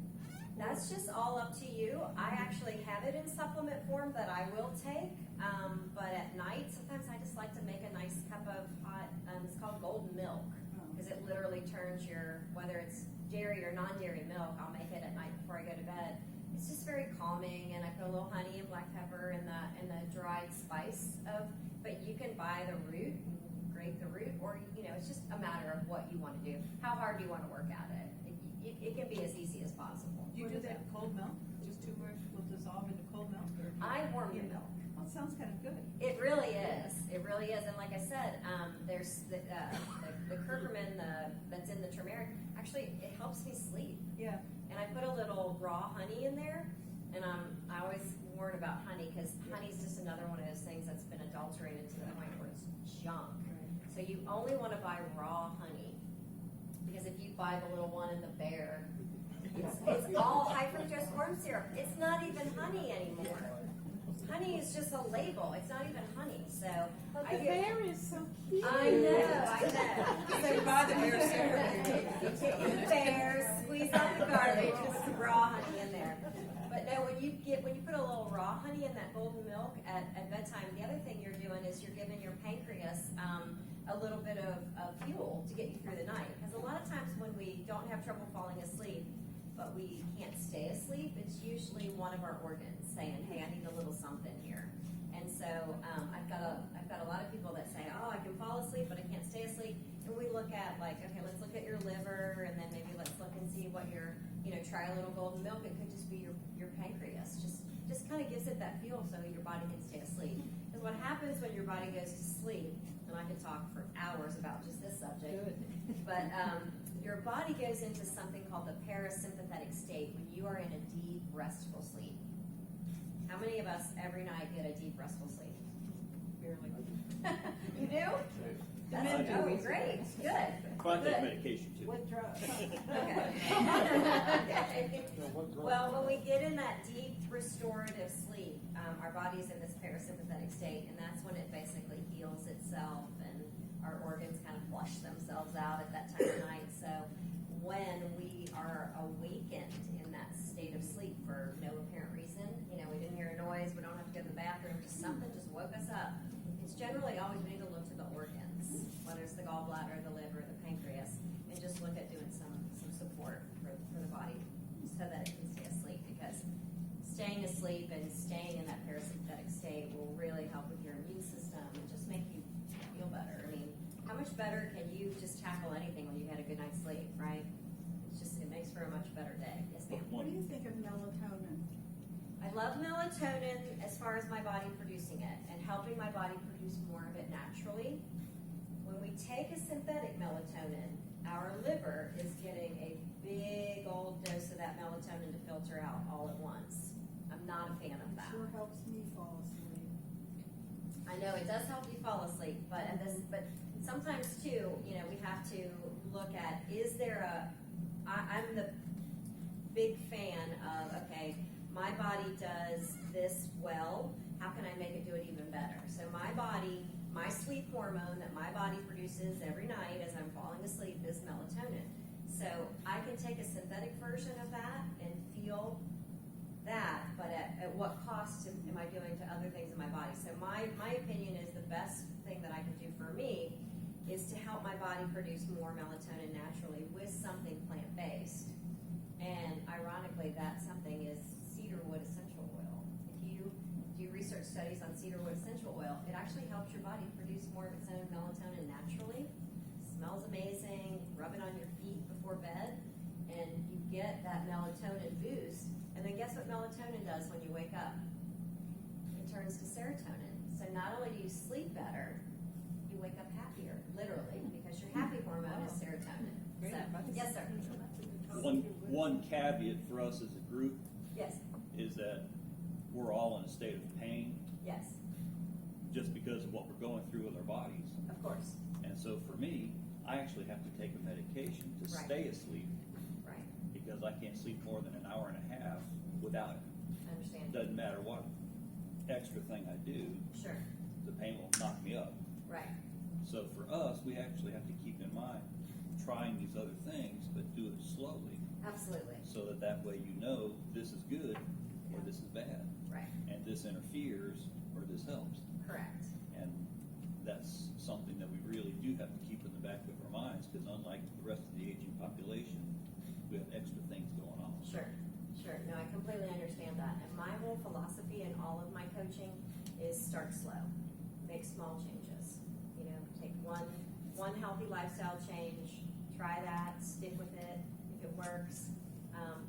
That's just all up to you. I actually have it in supplement form that I will take, but at night, sometimes I just like to make a nice cup of hot, it's called golden milk, because it literally turns whether it's dairy or non-dairy milk, I'll make it at night before I go to bed. It's just very calming, and I put a little honey and black pepper and the dried spice but you can buy the root, and grate the root, or, it's just a matter of what you want to do. How hard do you want to work at it? It can be as easy as possible. Do you do that in cold milk? Just turmeric will dissolve into cold milk? Or I warm the milk. Well, it sounds kind of good. It really is. It really is. And like I said, there's the curcumin that's in the turmeric. Actually, it helps me sleep. Yeah. And I put a little raw honey in there. And I always warn about honey because honey's just another one of those things that's been adulterated to the point where it's junk. So you only want to buy raw honey. Because if you buy the little one in the bear, it's all high fructose corn syrup. It's not even honey anymore. Honey is just a label. It's not even honey. So But the bear is so cute. I know. So you buy the bear syrup. Get the bear, squeeze out the garbage, put some raw honey in there. But no, when you put a little raw honey in that golden milk at bedtime, the other thing you're doing is you're giving your pancreas a little bit of fuel to get you through the night. Because a lot of times when we don't have trouble falling asleep, but we can't stay asleep, it's usually one of our organs saying, hey, I need a little something here. And so I've got a lot of people that say, oh, I can fall asleep, but I can't stay asleep. And we look at okay, let's look at your liver, and then maybe let's look and see what try a little golden milk. It could just be your pancreas. Just kind of gives it that fuel so your body can stay asleep. Because what happens when your body goes to sleep, and I could talk for hours about just this subject, but your body goes into something called the parasympathetic state when you are in a deep, restful sleep. How many of us every night get a deep, restful sleep? Barely. You do? That's great. Good. But I take Good. medication too. With drugs. Okay. Well, when we get in that deep restorative sleep, our body's in this parasympathetic state, and that's when it basically heals itself, and our organs kind of flush themselves out at that time of night. So when we are awakened in that state of sleep for no apparent reason, we didn't hear a noise, we don't have to go to the bathroom, just something just woke us up. It's generally always we need to look to the organs, whether it's the gallbladder, the liver, the pancreas, and just look at doing some support for the body so that it can stay asleep, because staying asleep and staying in that parasympathetic state will really help with your immune system and just make you feel better. I mean, how much better can you just tackle anything when you had a good night's sleep, right? It makes for a much better day. Yes, ma'am. What do you think of melatonin? I love melatonin as far as my body producing it and helping my body produce more of it naturally. When we take a synthetic melatonin, our liver is getting a big old dose of that melatonin to filter out all at once. I'm not a fan of that. Sure helps me fall asleep. I know it does help you fall asleep, but sometimes too, we have to look at, is there I'm the big fan of, okay, my body does this well, how can I make it do it even better? So my body, my sleep hormone that my body produces every night as I'm falling asleep is melatonin. So I can take a synthetic version of that and feel that, but at what cost am I doing to other things in my body? So my opinion is the best thing that I can do for me is to help my body produce more melatonin naturally with something plant-based. And ironically, that something is cedarwood essential oil. If you do research studies on cedarwood essential oil, it actually helps your body produce more of its own melatonin naturally. Smells amazing, rub it on your feet before bed, and you get that melatonin boost. And then guess what melatonin does when you wake up? It turns to serotonin. So not only do you sleep better, you wake up happier, literally, because your happy hormone is serotonin. So, yes, sir. One caveat for us as a group Yes. is that we're all in a state of pain Yes. just because of what we're going through with our bodies. Of course. And so for me, I actually have to take a medication to Right. stay asleep Right. because I can't sleep more than an hour and a half without it. I understand. Doesn't matter what extra thing I do, Sure. the pain will knock me up. Right. So for us, we actually have to keep in mind trying these other things, but do it slowly, Absolutely. so that way you know this is good or this is bad, Right. and this interferes or this helps. Correct. And that's something that we really do have to keep in the back of our minds, because unlike the rest of the aging population, we have extra things going on. Sure. Sure. No, I completely understand that. And my whole philosophy in all of my coaching is start slow. Make small changes. You know, take one healthy lifestyle change, try that, stick with it if it works,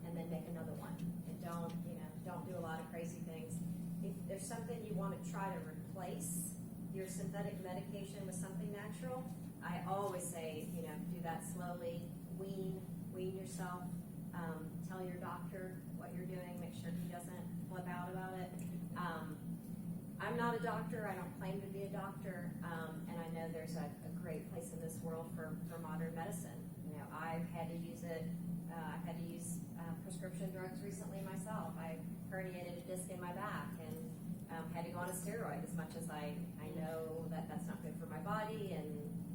and then make another one. And don't do a lot of crazy things. If there's something you want to try to replace your synthetic medication with something natural, I always say, do that slowly, wean yourself, tell your doctor what you're doing, make sure he doesn't flip out about it. I'm not a doctor, I don't claim to be a doctor, and I know there's a great place in this world for modern medicine. I've had to use it, I've had to use prescription drugs recently myself. I herniated a disc in my back and had to go on a steroid as much as I know that that's not good for my body and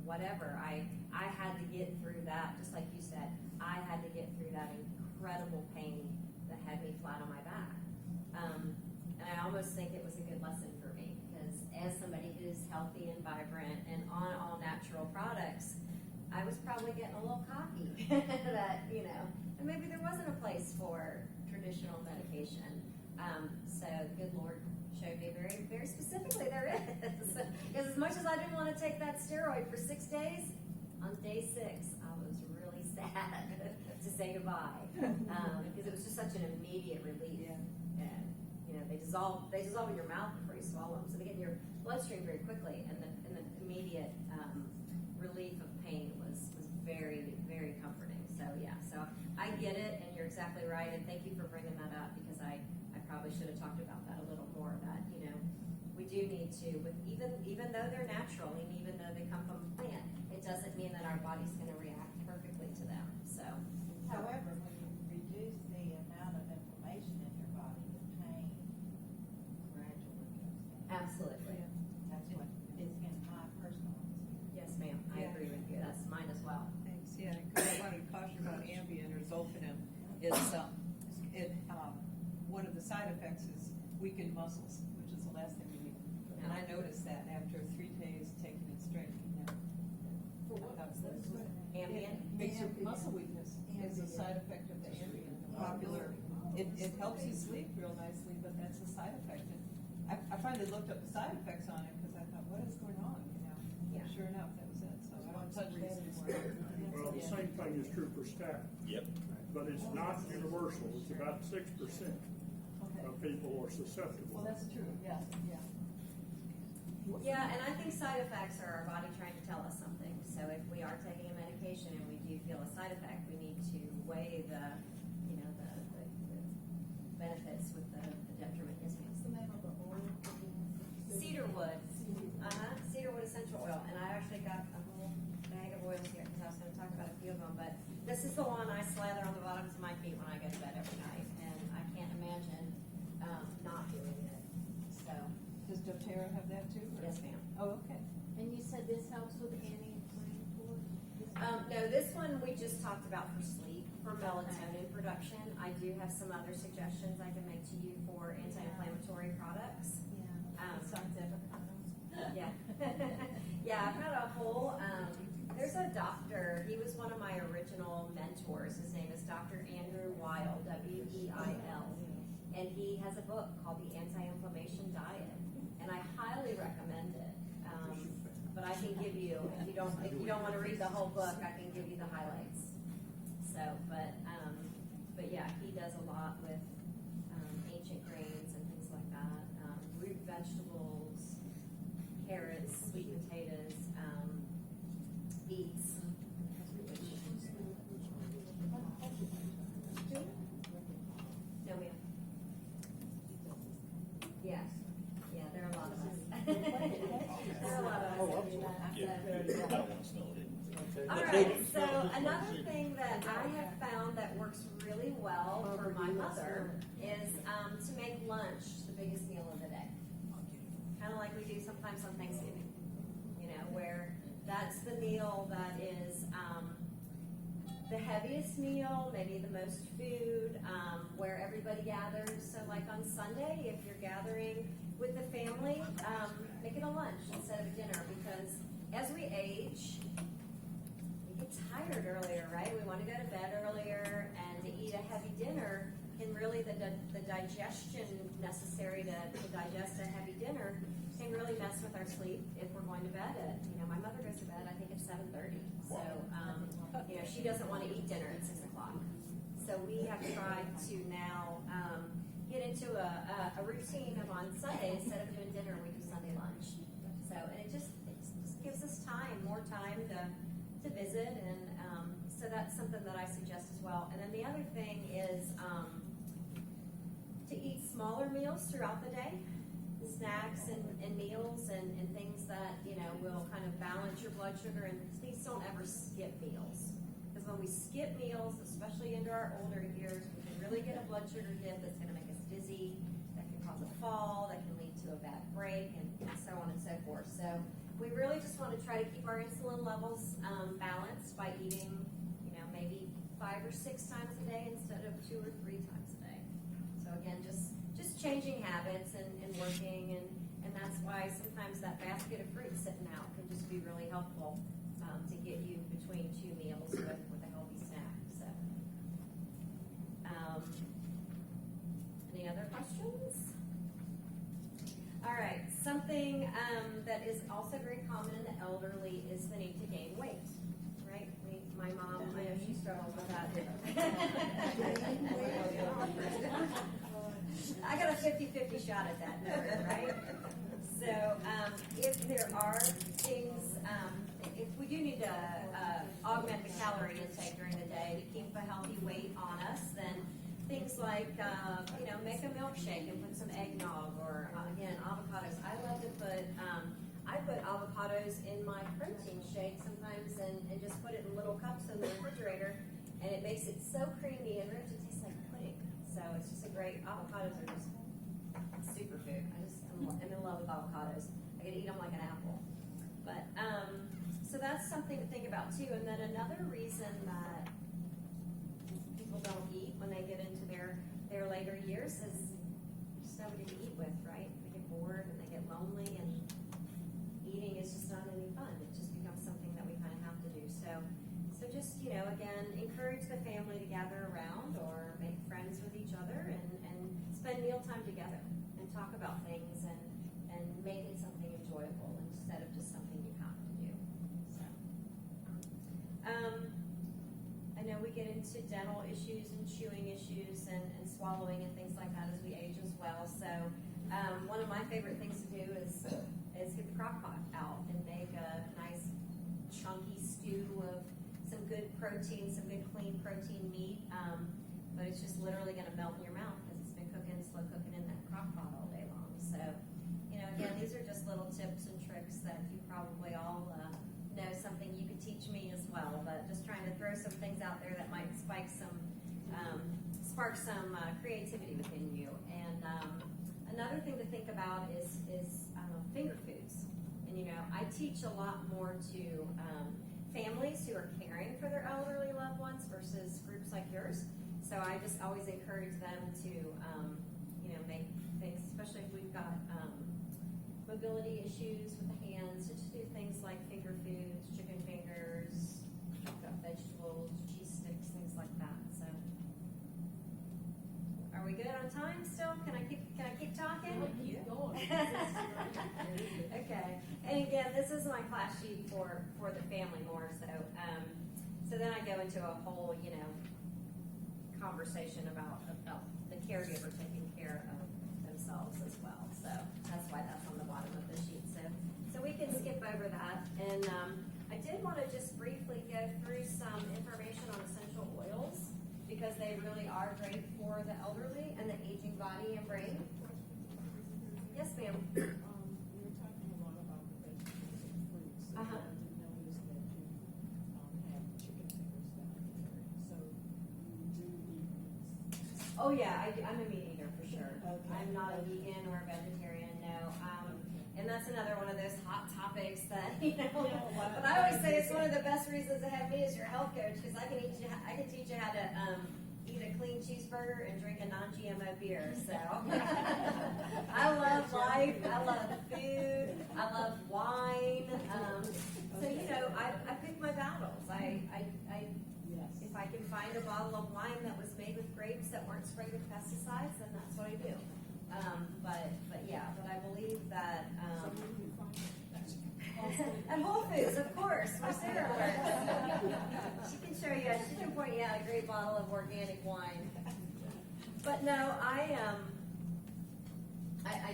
whatever. I had to get through that, just like you said, I had to get through that incredible pain that had me flat on my back. And I almost think it was a good lesson for me, because as somebody who's healthy and vibrant and on all natural products, I was probably getting a little cocky that, and maybe there wasn't a place for traditional medication. So good Lord showed me very, very specifically there is. Because as much as I didn't want to take that steroid for 6 days, on day 6, I was really sad to say goodbye. Because it was just such an immediate relief. Yeah. And, they dissolve in your mouth before you swallow them. So they get in your bloodstream very quickly. And the immediate relief of pain was very, very comforting. So yeah, so I get it, and you're exactly right, and thank you for bringing that up, because I probably should have talked about that a little more, that, we do need to, even though they're natural, and even though they come from a plant, it doesn't mean that our body's gonna react perfectly to them, so. However, when you reduce the amount of inflammation in your body, the pain gradually goes down. Absolutely. That's what is in my personal experience. Yes, ma'am, I Yeah. agree with you, that's mine as well. Thanks, yeah, because I wanted to caution about Ambien or Zolpidem is, one of the side effects is weakened muscles, which is the last thing we need. And I noticed that after 3 days taking it straight, For what? Ambien? It makes your muscle weakness is a side effect of the Ambien, the popular. It helps you sleep real nicely, but that's a side effect. And I finally looked up the side effects on it because I thought, what is going on, Yeah. Sure enough, that was it, so I don't touch that anymore. Well, the same thing is true for staff, Yep. but it's not universal. It's about 6% of people are susceptible. Well, that's true, yeah. Yeah, and I think side effects are our body trying to tell us something. So if we are taking a medication and we do feel a side effect, we need to weigh the benefits with the detriment. Yes, ma'am. What's the name of the oil? Cedarwood. Cedarwood essential oil. And I actually got a whole bag of oils here because I was going to talk about a few of them. But this is the one I slather on the bottoms of my feet when I go to bed every night. And I can't imagine not doing it. So, Does doTERRA have that too? or- yes, ma'am. Oh, okay. And you said this helps with anti-inflammatory? No, this one we just talked about for sleep, for melatonin production. I do have some other suggestions I can make to you for anti-inflammatory products. Yeah, besides avocados. Yeah. Yeah, I've got a whole, there's a doctor, he was one of my original mentors. His name is Dr. Andrew Weil, W-E-I-L. And he has a book called The Anti-Inflammation Diet. And I highly recommend it. But I can give you, if you don't want to read the whole book, I can give you the highlights. So, but yeah, he does a lot with ancient grains and things like that. Root vegetables, carrots, sweet potatoes, beets. No, ma'am. Yes. Yeah, there are a lot of us. There are a lot of us that do that. Yeah, So- I don't want to smell it. All right, so another thing that I have found that works really well for my mother is to make lunch the biggest meal of the day. Kind of like we do sometimes on Thanksgiving, where that's the meal that is the heaviest meal, maybe the most food, where everybody gathers. So like on Sunday, if you're gathering with the family, make it a lunch instead of a dinner, because as we age, we get tired earlier, right? We want to go to bed earlier, and to eat a heavy dinner can really, the digestion necessary to digest a heavy dinner can really mess with our sleep if we're going to bed at, my mother goes to bed, I think, at 7:30. So, she doesn't want to eat dinner at 6 o'clock. So we have tried to now get into a routine of on Sunday, instead of doing dinner, we do Sunday lunch. So, and it just gives us more time to visit, and so that's something that I suggest as well. And then the other thing is to eat smaller meals throughout the day, snacks and meals and things that will kind of balance your blood sugar. And please don't ever skip meals, because when we skip meals, especially into our older years, we can really get a blood sugar dip that's going to make us dizzy, that can cause a fall, that can lead to a bad break, and so on and so forth. So we really just want to try to keep our insulin levels balanced by eating, maybe 5 or 6 times a day instead of 2 or 3 times a day. So again, just changing habits and working, and that's why sometimes that basket of fruit sitting out can just be really helpful to get you between 2 meals with a healthy snack. So, any other questions? All right, something that is also very common in the elderly is the need to gain weight, right? My mom, I know she struggles with that. I got a 50-50 shot at that number, right? So if there are things, if we do need to augment the calorie intake during the day to keep a healthy weight on us, then things like, make a milkshake and put some eggnog, or again, avocados. I love to put, I put avocados in my protein shake sometimes, and just put it in little cups in the refrigerator, and it makes it so creamy and rich, it tastes like pudding. So it's just a great, avocados are just superfood. I'm in love with avocados. I could eat them like an apple. But, so that's something to think about too. And then another reason that people don't eat when they get into their later years is just nobody to eat with, right? They get bored and they get lonely, and eating is just not any fun. It just becomes something that we kind of have to do. So just, again, encourage the family to gather around or make friends with each other and spend mealtime together and talk about things and make it something enjoyable instead of just something you have to do. So, I know we get into dental issues and chewing issues and swallowing and things like that as we age as well. So, one of my favorite things to do is get the crock pot out and make a nice chunky stew of some good protein, some good clean protein meat, but it's just literally going to melt in your mouth because it's been slow cooking in that crock pot all day long. So, again, these are just little tips and tricks that you probably all know something you could teach me as well, but just trying to throw some things out there that might spark spark some creativity within you. And another thing to think about is finger foods. And you know, I teach a lot more to families who are caring for their elderly loved ones versus groups like yours. So I just always encourage them to, you know, make things, especially if we've got mobility issues with the hands, to just do things like finger foods, chicken fingers, chopped up vegetables, cheese sticks, things like that. So, are we good on time still? Can I keep talking? Keep going. Okay. And again, this is my class sheet for the family more. So, so then I go into a whole, you know, conversation about the caregiver taking care of themselves as well. So that's why that's on the bottom of the sheet. So we can skip over that. And I did want to just briefly go through some information on essential oils because they really are great for the elderly and the aging body and brain. Yes, ma'am. We were talking a lot about the vegetables and fruits. And Uh-huh. I did notice that you have chicken fingers down here. So you do eat meats. Oh yeah, I'm a meat eater for sure. Okay. I'm not a vegan or a vegetarian, no. And that's another one of those hot topics that, you know, but I always say it's one of the best reasons to have me as your health coach because I can teach you how to eat a clean cheeseburger and drink a non-GMO beer. So I love life, I love food, I love wine. So you know, I pick my battles. Yes. If I can find a bottle of wine that was made with grapes that weren't sprayed with pesticides, then that's what I do. But I believe that So where do you find it? at Whole Foods, of course, where Sarah works. She can show you. She can point you out a great bottle of organic wine. But no, I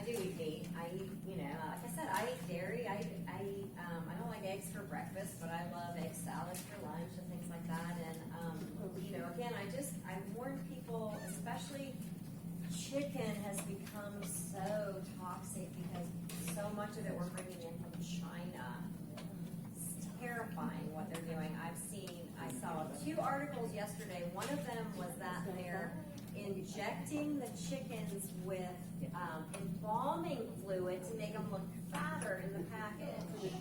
do eat meat. I eat, you know, like I said, I eat dairy. I don't like eggs for breakfast, but I love egg salad for lunch and things like that. And you know, again, I warn people, especially chicken has become so toxic because so much of it we're bringing in from China. It's terrifying what they're doing. I saw 2 articles yesterday. One of them was that they're injecting the chickens with embalming fluid to make them look fatter in the package.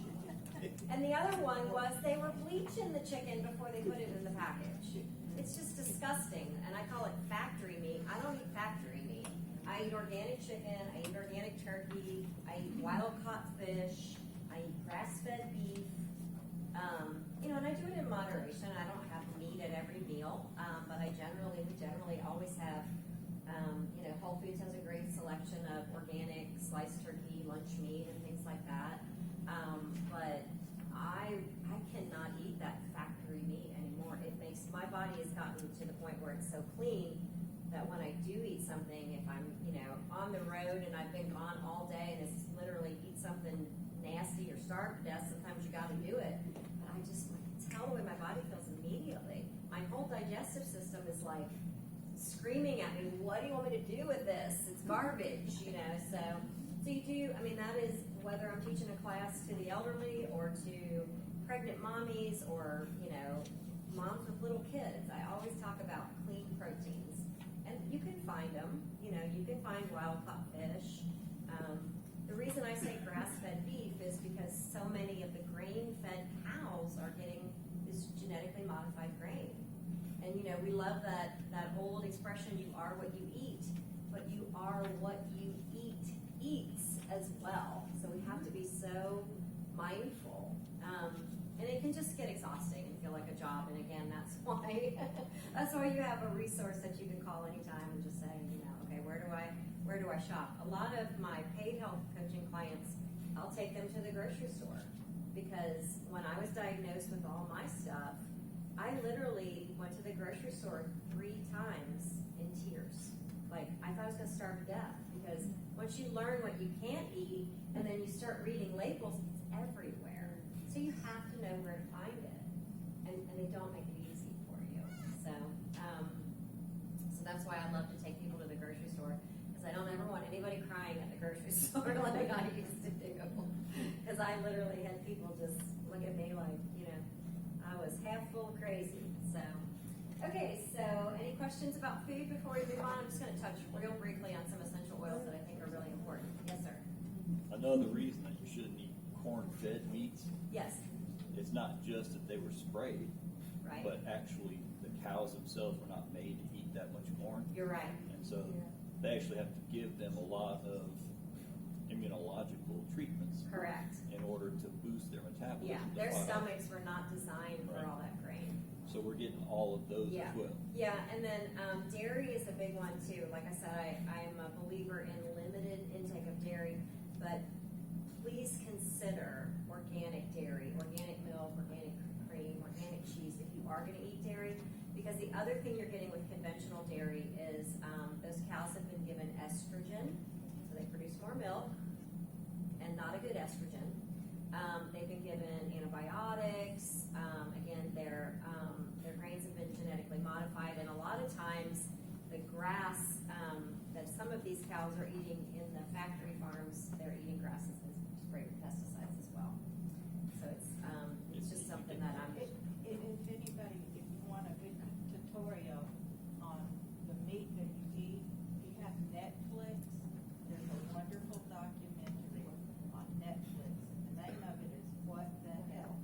And the other one was they were bleaching the chicken before they put it in the package. It's just disgusting, and I call it factory meat. I don't eat factory meat. I eat organic chicken, I eat organic turkey, I eat wild-caught fish, I eat grass-fed beef. You know, and I do it in moderation. I don't have meat at every meal, but we generally always have, you know, Whole Foods has a great selection of organic sliced turkey, lunch meat, and things like that. But I cannot eat that factory meat anymore. My body has gotten to the point where it's so clean that when I do eat something, if I'm, you know, on the road and I've been gone all day and it's literally eat something nasty or starve to death, sometimes you got to do it. But I can tell the way my body feels immediately. My whole digestive system is like screaming at me, what do you want me to do with this? It's garbage, you know. So you do, I mean, that is whether I'm teaching a class to the elderly or to pregnant mommies or, you know, moms with little kids. I always talk about clean proteins. And you can find them, you know, you can find wild-caught fish. The reason I say grass-fed beef is because so many of the grain-fed cows are getting this genetically modified grain. And, you know, we love that old expression, you are what you eat, but you are what you eats as well. So we have to be so mindful. And it can just get exhausting and feel like a job. And again, that's why you have a resource that you can call anytime and just say, you know, okay, where do I shop? A lot of my paid health coaching clients, I'll take them to the grocery store because when I was diagnosed with all my stuff, I literally went to the grocery store 3 times in tears. Like I thought I was gonna starve to death because once you learn what you can't eat and then you start reading labels, it's everywhere. So you have to know where to find it, and they don't make it easy for you. So that's why I love to take people to the grocery store because I don't ever want anybody crying at the grocery store like I used to do. Because I literally had people just look at me like, you know, I was half full of crazy. So Okay, so any questions about food before we move on? I'm just gonna touch real briefly on some essential oils that I think are really important. Yes, sir? Another reason that you shouldn't eat corn-fed meats, Yes, it's not just that they were sprayed, right? but actually the cows themselves were not made to eat that much corn. You're right. And so they actually have to give them a lot of immunological treatments Correct. in order to boost their metabolism. Yeah, to their fight off. stomachs were not designed for Right. all that grain. So we're getting all of those Yeah. as well. Yeah, and then dairy is a big one too. Like I said, I'm a believer in limited intake of dairy, but please consider organic dairy, organic milk, organic cream, organic cheese if you are going to eat dairy. Because the other thing you're getting with conventional dairy is those cows have been given estrogen, so they produce more milk, and not a good estrogen. They've been given antibiotics. Again, their grains have been genetically modified, and a lot of times the grass that some of these cows are eating in the factory farms, they're eating grasses and sprayed with pesticides as well. So it's just something that I'm. If anybody, if you want a good tutorial on the meat that you eat, if you have Netflix, there's a wonderful documentary on Netflix. The name of it is What the Hell?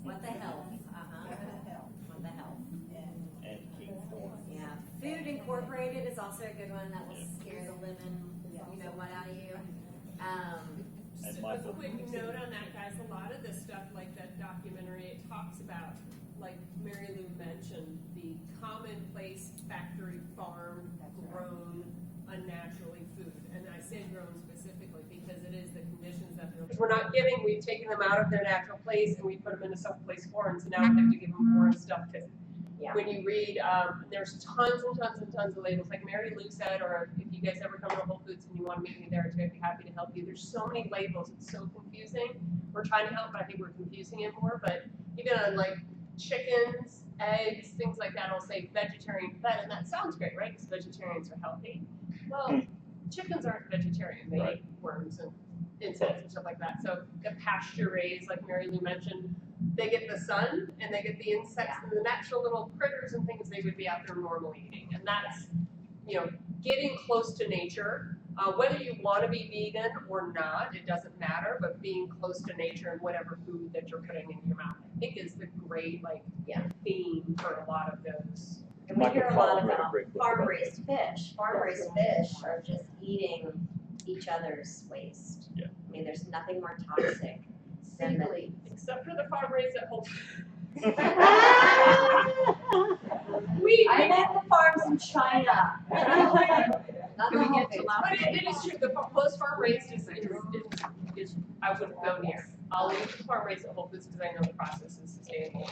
What the health? What the Hell? What the health? And King corn. Yeah. Food Incorporated is also a good one that will scare the living, what out of you. And Just my a quick note on that, guys, a lot of this stuff, like that documentary, it talks about, like Mary Lou mentioned, the commonplace factory farm grown unnaturally food. And I say grown specifically because it is the conditions that they're. We're not giving, we've taken them out of their natural place and we put them into someplace foreign, so now we have to give them foreign stuff too. Yeah. When you read, there's tons and tons and tons of labels, like Mary Lou said, or if you guys ever come to Whole Foods and you want to meet me there too, I'd be happy to help you. There's so many labels, it's so confusing. We're trying to help, but I think we're confusing it more. But even on like chickens, eggs, things like that, it'll say vegetarian fed, and that sounds great, right? Because vegetarians are healthy. Well, chickens aren't vegetarian, they eat worms and insects and stuff like that. So the pasture raised, like Mary Lou mentioned, they get the sun and they get the insects and the natural little critters and things they would be out there normally eating. And that's, getting close to nature. Whether you want to be vegan or not, it doesn't matter, but being close to nature and whatever food that you're putting in your mouth, I think is the great theme for a lot of those. And we hear a lot Michael Fowler about read a great book farm-raised fish. Farm-raised fish are just eating each other's waste. Yeah. I mean, there's nothing more toxic than the. Except for the farm raised at home. I met the farms in China. Not the whole thing. But it is true, most farm raised is I wouldn't go near. I'll leave the farm raised at Whole Foods because I know the process is sustainable.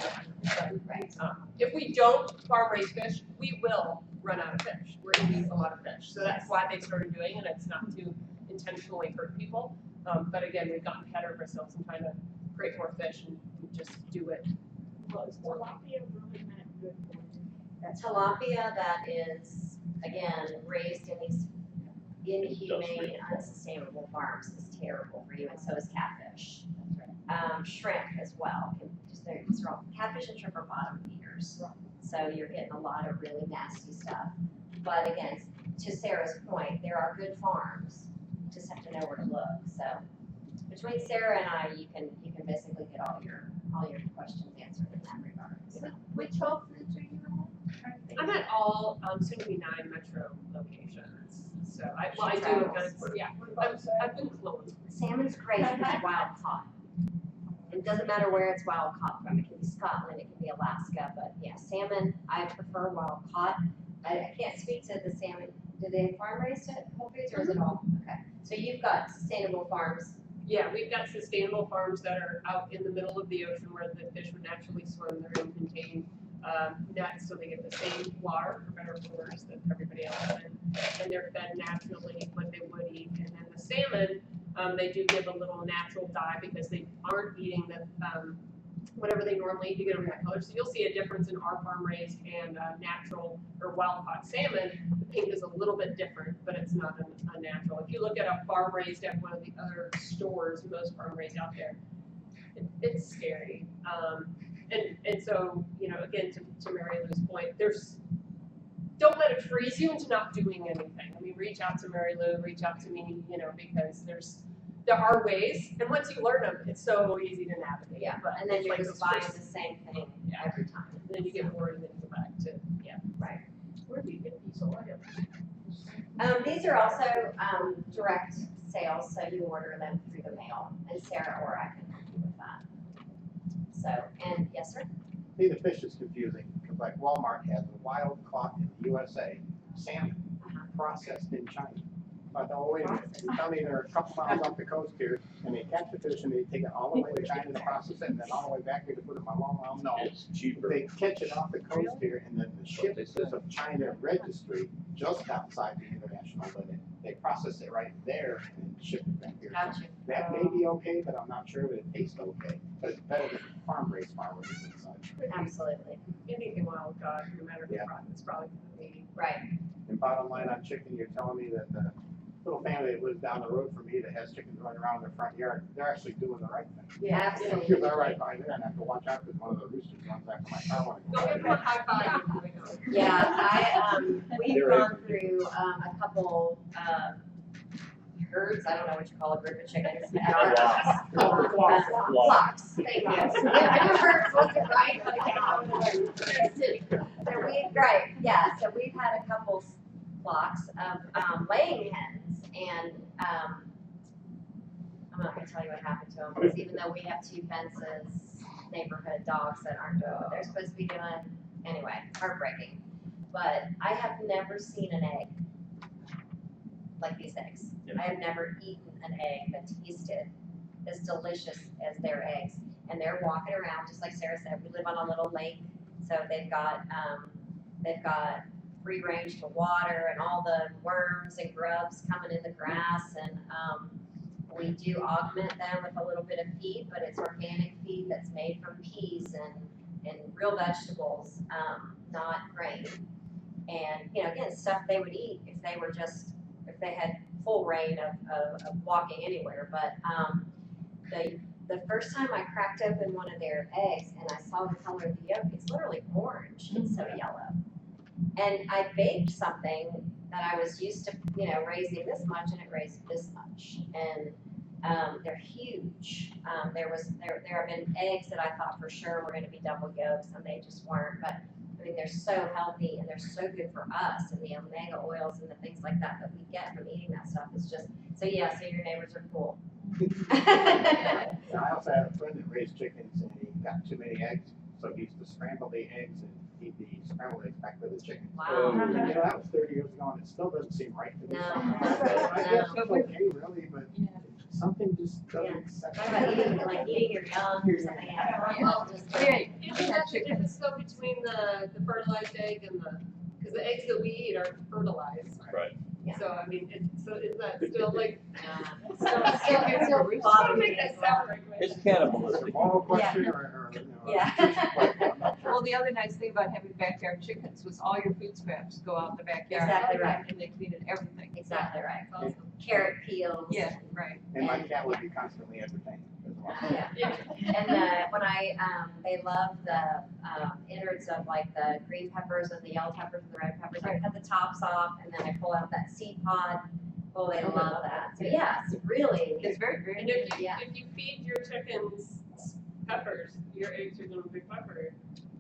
Right. If we don't farm raise fish, we will run out of fish. We're eating a lot of fish. So that's why they started doing it. It's not to intentionally hurt people. But again, we've gotten ahead of ourselves and trying to create more fish and just do it. Was tilapia really that good for you? Tilapia that is, again, raised in these inhumane, unsustainable farms is terrible for you, and so is catfish. Shrimp as well. These are all, catfish and shrimp are bottom feeders. So you're getting a lot of really nasty stuff. But again, to Sarah's point, there are good farms. You just have to know where to look. So between Sarah and I, you can basically get all your questions answered in that regard. So. Which Whole Foods are you at? I'm at all soon to be 9 metro locations. So I do have kind of, I've been cloned. Salmon's great if it's wild caught. It doesn't matter where it's wild caught from. It can be Scotland, it can be Alaska, but yeah, salmon, I prefer wild caught. I can't speak to the salmon. Do they farm raised at Whole Foods or is it all? Okay. So you've got sustainable farms. Yeah, we've got sustainable farms that are out in the middle of the ocean where the fish would naturally swim. They're in contained nets, so they get the same water, for better or worse, that everybody else is in. And they're fed naturally like they would eat. And then the salmon, they do give a little natural dye because they aren't eating the whatever they normally eat to get them that color. So you'll see a difference in our farm raised and natural or wild caught salmon. The pink is a little bit different, but it's not unnatural. If you look at a farm raised at one of the other stores, most farm raised out there, it's scary. And so, you know, again, to Mary Lou's point, don't let it freeze you into not doing anything. I mean, reach out to Mary Lou, reach out to me, you know, because there are ways, and once you learn them, it's so easy to navigate. Yeah, But and then it's you're like just those buying first- the same thing Yeah. every time. And then you get bored and then you go back to, yeah. Right. Where do you get these oils? These are also direct sales, so you order them through the mail, and Sarah or I can help you with that. So, and yes, sir? See, the fish is confusing, because like Walmart has a wild caught in the USA, salmon, processed in China. So I thought, well, wait a minute, you tell me they're a couple miles off the coast here, and they catch the fish and they take it all the way to China to process it, and then all the way back here to put it in my long arm, no. It's cheaper. They catch it off the coast here, and then the ship is of China registry just outside the international limit. They process it right there and ship it back here. Gotcha. That may be okay, but I'm not sure that it tastes okay, but it's better than farm-raised farmers and such. Absolutely. Anything wild caught, no matter the Yeah. product, it's probably maybe. Right. And bottom line on chicken, you're telling me that the little family that lives down the road from me that has chickens running around in their front yard, they're actually doing the right thing. Yeah. Absolutely. Because I ride by there and I have to watch out because one of the roosters runs after my car when I Go go give them a high five. Yeah, we've They're gone through a couple herds, I don't know what you call a group of chickens at our house. Flocks, thank you. Herds wasn't right, but right, yeah, so we've had a couple flocks of laying hens, and I'm not gonna tell you what happened to them, because even though we have 2 fences, neighborhood dogs that aren't doing what they're supposed to be doing, anyway, heartbreaking. But I have never seen an egg like these eggs. Yep. I have never eaten an egg that tasted as delicious as their eggs. And they're walking around, just like Sarah said, we live on a little lake, so they've got free range to water and all the worms and grubs coming in the grass, and we do augment them with a little bit of feed, but it's organic feed that's made from peas and real vegetables, not grain. And, you know, again, stuff they would eat if they had full reign of walking anywhere. But the first time I cracked open one of their eggs and I saw the color of the yolk, it's literally orange, it's so yellow. And I baked something that I was used to, you know, raising this much, and it raised this much. And they're huge. There have been eggs that I thought for sure were going to be double yolks, and they just weren't. But I mean, they're so healthy and they're so good for us, and the omega oils and the things like that that we get from eating that stuff is just so. Yeah, so your neighbors are cool. I also had a friend that raised chickens and he got too many eggs, so he used to scramble the eggs and feed the scrambled eggs back to the chickens. Wow. You know, that was 30 years ago, and it still doesn't seem right to me. No. I guess it's okay, really, but something just Yeah. doesn't set. What about eating your young or something? Yeah. Just Hey, Isn't that the difference though between the fertilized egg and because the eggs that we eat are fertilized. Right. Yeah. So, I mean, is that still like, still don't make that sound right. It's Is it cannibalistic. a moral question or you know, Yeah. I'm not sure. Well, the other nice thing about having backyard chickens was all your food scraps go out in the backyard. Exactly right. And they cleaned everything. Exactly right. Awesome. Carrot peels. Yeah, right. And my cat would be constantly entertained as well. Yeah. And when they love the innards of like the green peppers and the yellow peppers and the red peppers. I cut the tops off and then I pull out that seed pod. Oh, they love that. So yeah, it's really. It's very great. And if Yeah. you feed your chickens peppers, your eggs are gonna be pepper.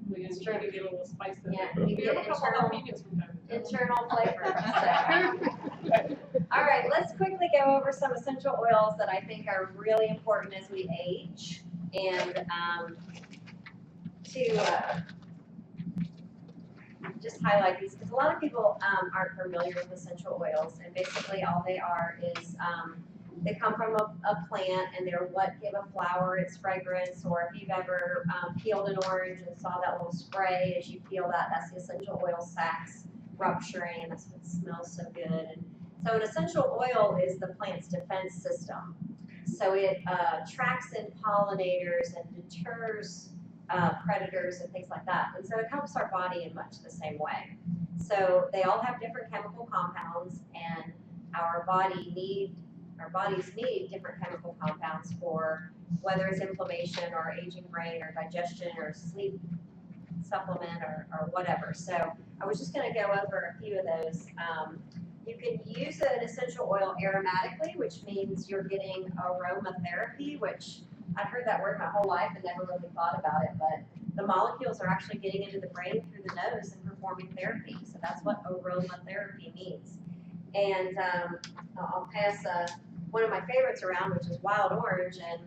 You It's can true. get a little spice in Yeah, it. you We get have a couple internal- jalapenos from time to time. Internal flavor. So. All right, let's quickly go over some essential oils that I think are really important as we age, and to just highlight these because a lot of people aren't familiar with essential oils, and basically all they are is they come from a plant, and they're what give a flower its fragrance. Or if you've ever peeled an orange and saw that little spray as you peel that, that's the essential oil sacs rupturing, and that's what smells so good. And so an essential oil is the plant's defense system. So it tracks in pollinators and deters predators and things like that. And so it helps our body in much the same way. So they all have different chemical compounds, and our bodies need different chemical compounds for whether it's inflammation or aging brain or digestion or sleep supplement or whatever. So I was just gonna go over a few of those. You can use an essential oil aromatically, which means you're getting aromatherapy, which I've heard that word my whole life and never really thought about it, but the molecules are actually getting into the brain through the nose and performing therapy. So that's what aromatherapy means. And I'll pass one of my favorites around, which is wild orange, and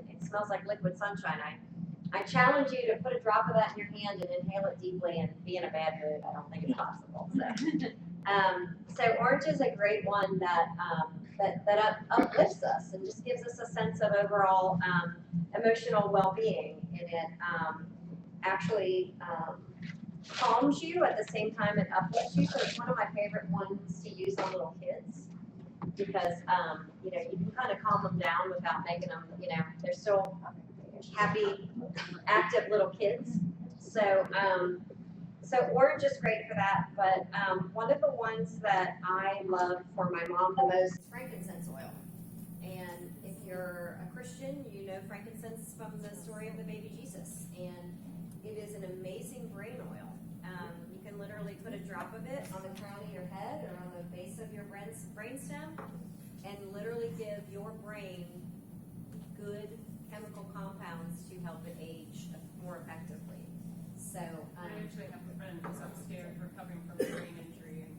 it smells like liquid sunshine. I challenge you to put a drop of that in your hand and inhale it deeply and be in a bad mood. I don't think it's possible. So orange is a great one that uplifts us and just gives us a sense of overall emotional well-being. And it actually calms you at the same time it uplifts you. So it's one of my favorite ones to use on little kids because you can kind of calm them down without making them, they're still happy, active little kids. So orange is great for that, but one of the ones that I love for my mom the most is frankincense oil. And if you're a Christian, you know frankincense from the story of the baby Jesus. And it is an amazing brain oil. You can literally put a drop of it on the crown of your head or on the base of your brainstem and literally give your brain good chemical compounds to help it age more effectively. So I actually have a friend who's upstairs recovering from a brain injury, and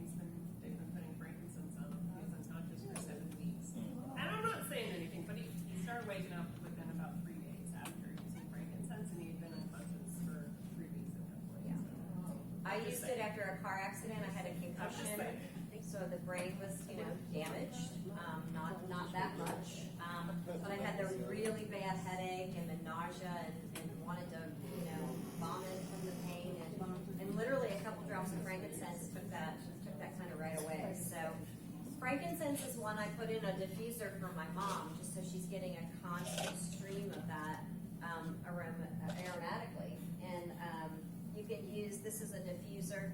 they've been putting frankincense on him. He was unconscious for 7 weeks. And I'm not saying anything, but he started waking up within about 3 days after using frankincense, and he had been unconscious for 3 weeks at that point. Yeah. So, I used it after a car accident. I had a concussion, so the brain was, damaged. Not that much, but I had the really bad headache and the nausea and wanted to, vomit from the pain, and literally a couple drops of frankincense took that kind of right away. So frankincense is one I put in a diffuser for my mom, just so she's getting a constant stream of that aromatically. And you can use, this is a diffuser.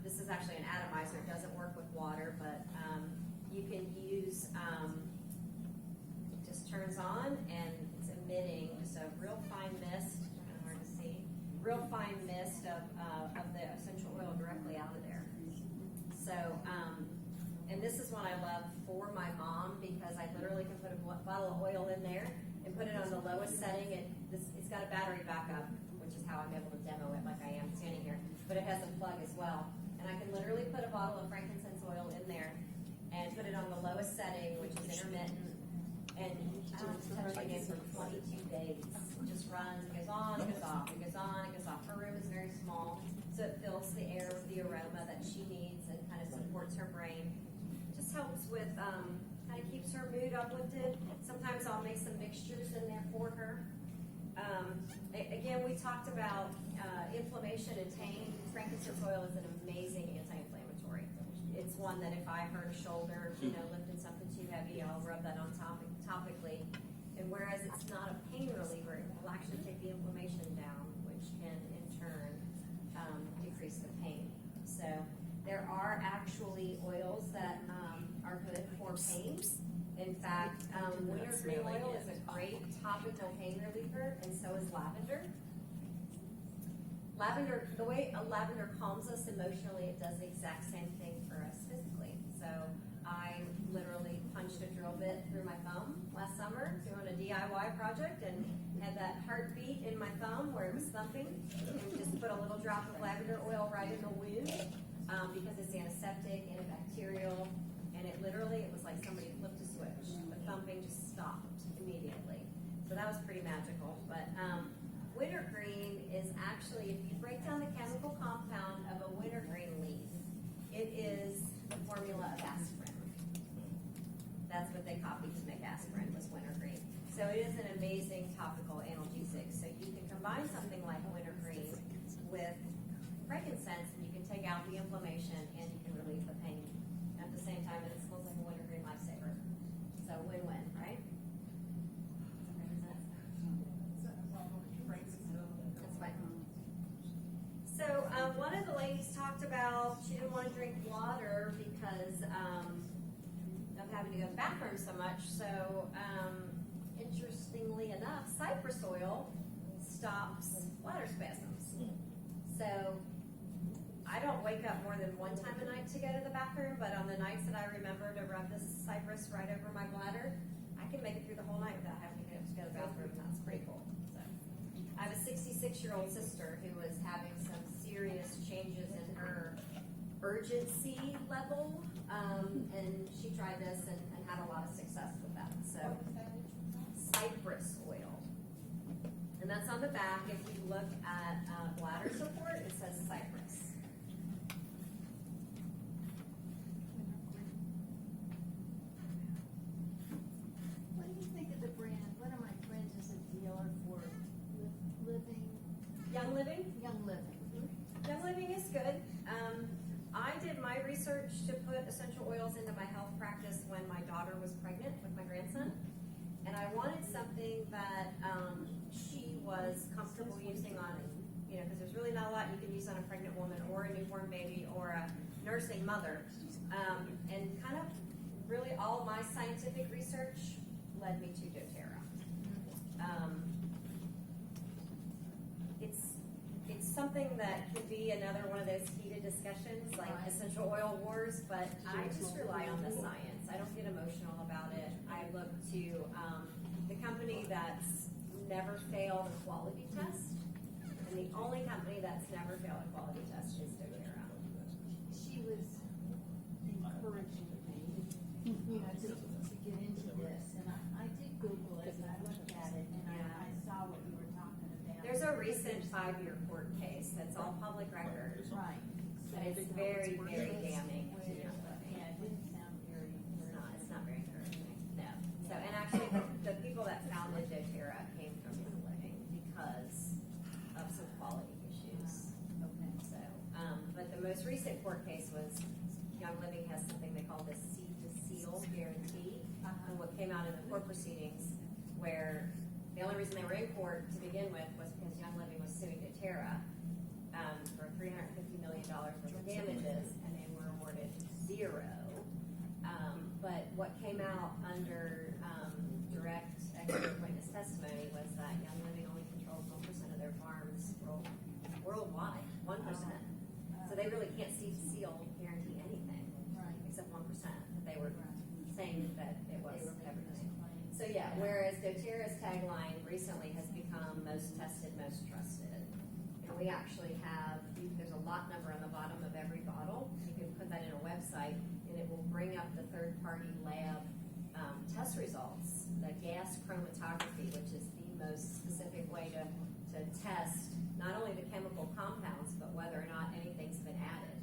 This is actually an atomizer. It doesn't work with water, but you can use, it just turns on and it's emitting just a real fine mist, kind of hard to see, real fine mist of the essential oil directly out of there. So, and this is one I love for my mom because I literally can put a bottle of oil in there and put it on the lowest setting. It's got a battery backup, which is how I'm able to demo it like I am standing here, but it has a plug as well. And I can literally put a bottle of frankincense oil in there and put it on the lowest setting, which is intermittent, and touch it again for 22 days. It just runs, it goes on, it goes off, it goes on, it goes off. Her room is very small, so it fills the air with the aroma that she needs and kind of supports her brain. Just helps with, kind of keeps her mood uplifted. Sometimes I'll make some mixtures in there for her. Again, we talked about inflammation and pain. Frankincense oil is an amazing anti-inflammatory. It's one that if I hurt a shoulder, lifting something too heavy, I'll rub that on topically. And whereas it's not a pain reliever, it will actually take the inflammation down, which can in turn decrease the pain. So there are actually oils that are good for pain. In fact, wintergreen oil is a great topical pain reliever, and so is lavender. Lavender, the way lavender calms us emotionally, it does the exact same thing for us physically. So I literally punched a drill bit through my thumb last summer doing a DIY project and had that heartbeat in my thumb where it was thumping, and just put a little drop of lavender oil right in the wound because it's antiseptic, antibacterial, and it was like somebody flipped a switch. The thumping just stopped immediately. So that was pretty magical. But wintergreen is actually, if you break down the chemical compound of a wintergreen leaf, it is the formula of aspirin. That's what they copied to make aspirin, was wintergreen. So it is an amazing topical analgesic. So you can combine something like wintergreen with frankincense, and you can take out the inflammation and you can relieve the pain at the same time, and it smells like a wintergreen lifesaver. So win-win, right? That's fine. So one of the ladies talked about she didn't want to drink water because of having to go to the bathroom so much. So in interestingly enough, cypress oil stops bladder spasms. So I don't wake up more than one time a night to go to the bathroom, but on the nights that I remember to rub this cypress right over my bladder, I can make it through the whole night without having to get up to go to the bathroom, and that's pretty cool. So I have a 66-year-old sister who was having some serious changes in her urgency level, and she tried this and had a lot of success with that. So cypress oil. And that's on the back. If you look at bladder support, it says cypress. What do you think of the brand? One of my friends is a dealer for living, Young Living? Young Living. Young Living is good. I did my research to put essential oils into my health practice when my daughter was pregnant with my grandson. And I wanted something that she was comfortable using on, because there's really not a lot you can use on a pregnant woman or a newborn baby or a nursing mother. And kind of really all my scientific research led me to doTERRA. It's something that could be another one of those heated discussions, like essential oil wars, but I just rely on the science. I don't get emotional about it. I look to the company that's never failed a quality test, and the only company that's never failed a quality test is doTERRA. She was encouraging me, to get into this, and I did Google it, and I looked at it, and I saw what you were talking about. There's a recent 5-year court case that's all public record. Right. But it's very, very damning to Young Living. Yeah, it didn't sound very encouraging. It's not very encouraging, no. So, and actually, the people that founded doTERRA came from Young Living because of some quality issues. Okay. So, but the most recent court case was Young Living has something they call the seed to seal guarantee. And what came out in the court proceedings, where the only reason they were in court to begin with was because Young Living was suing doTERRA for $350 million worth of damages, and they were awarded 0. But what came out under direct expert witness testimony was that Young Living only controls 1% of their farms worldwide, 1%. So they really can't seal guarantee anything, Right. except 1%. But they were saying that it was everything. So yeah, whereas doTERRA's tagline recently has become most tested, most trusted. And we actually have, there's a lot number on the bottom of every bottle. You can put that in a website and it will bring up the third-party lab test results, the gas chromatography, which is the most specific way to test not only the chemical compounds, but whether or not anything's been added.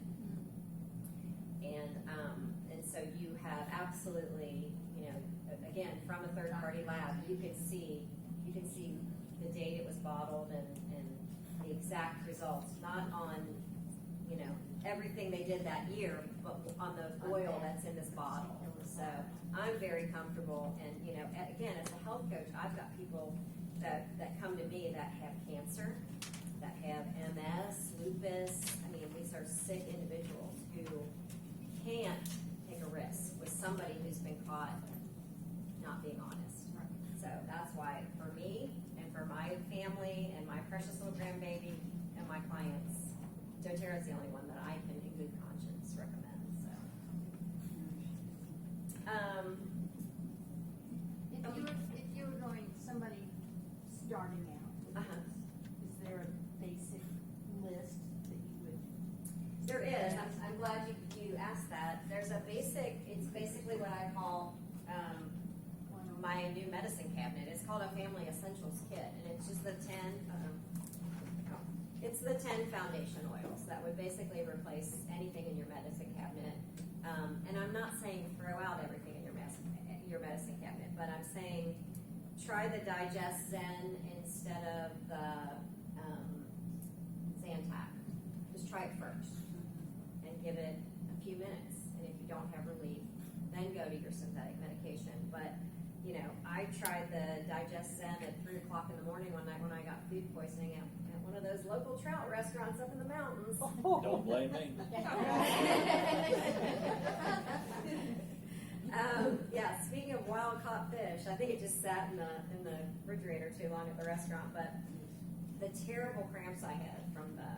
And so you have absolutely, again, from a third-party lab, you can see the date it was bottled and the exact results, not on, everything they did that year, but on the oil that's in this bottle. So I'm very comfortable, and, again, as a health coach, I've got people that come to me that have cancer, that have MS, lupus. I mean, these are sick individuals who can't take a risk with somebody who's been caught not being honest. So that's why, for me and for my family and my precious little grandbaby and my clients, doTERRA is the only one that I can, in good conscience, recommend. So, If you were going, somebody starting out, is there a basic list that you would? There is. I'm glad you asked that. There's a basic. It's basically what I call my new medicine cabinet. It's called a Family Essentials Kit, and it's just the 10. It's the 10 foundation oils that would basically replace anything in your medicine cabinet. And I'm not saying throw out everything in your medicine cabinet, but I'm saying try the Digest Zen instead of the Zantac. Just try it first and give it a few minutes. And if you don't have relief, then go to your synthetic medication. But I tried the Digest Zen at 3 o'clock in the morning one night when I got food poisoning at one of those local trout restaurants up in the mountains. Don't blame me. Yeah, speaking of wild caught fish, I think it just sat in the refrigerator too long at the restaurant, but the terrible cramps I had from the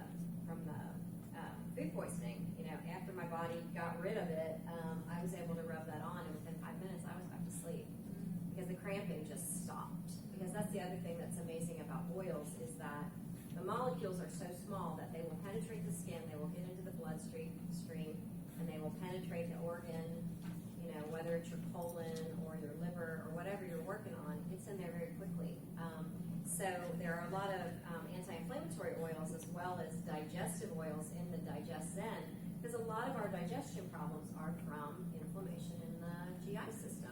food poisoning, you know, after my body got rid of it, I was able to rub that on, and within 5 minutes I was back to sleep because the cramping just stopped. Because that's the other thing that's amazing about oils is that the molecules are so small that they will penetrate the skin, they will get into the bloodstream, and they will penetrate the organ, you know, whether it's your colon or your liver or whatever you're working on, it's in there very quickly. So there are a lot of anti-inflammatory oils as well as digestive oils in the Digest Zen, because a lot of our digestion problems are from inflammation in the GI system.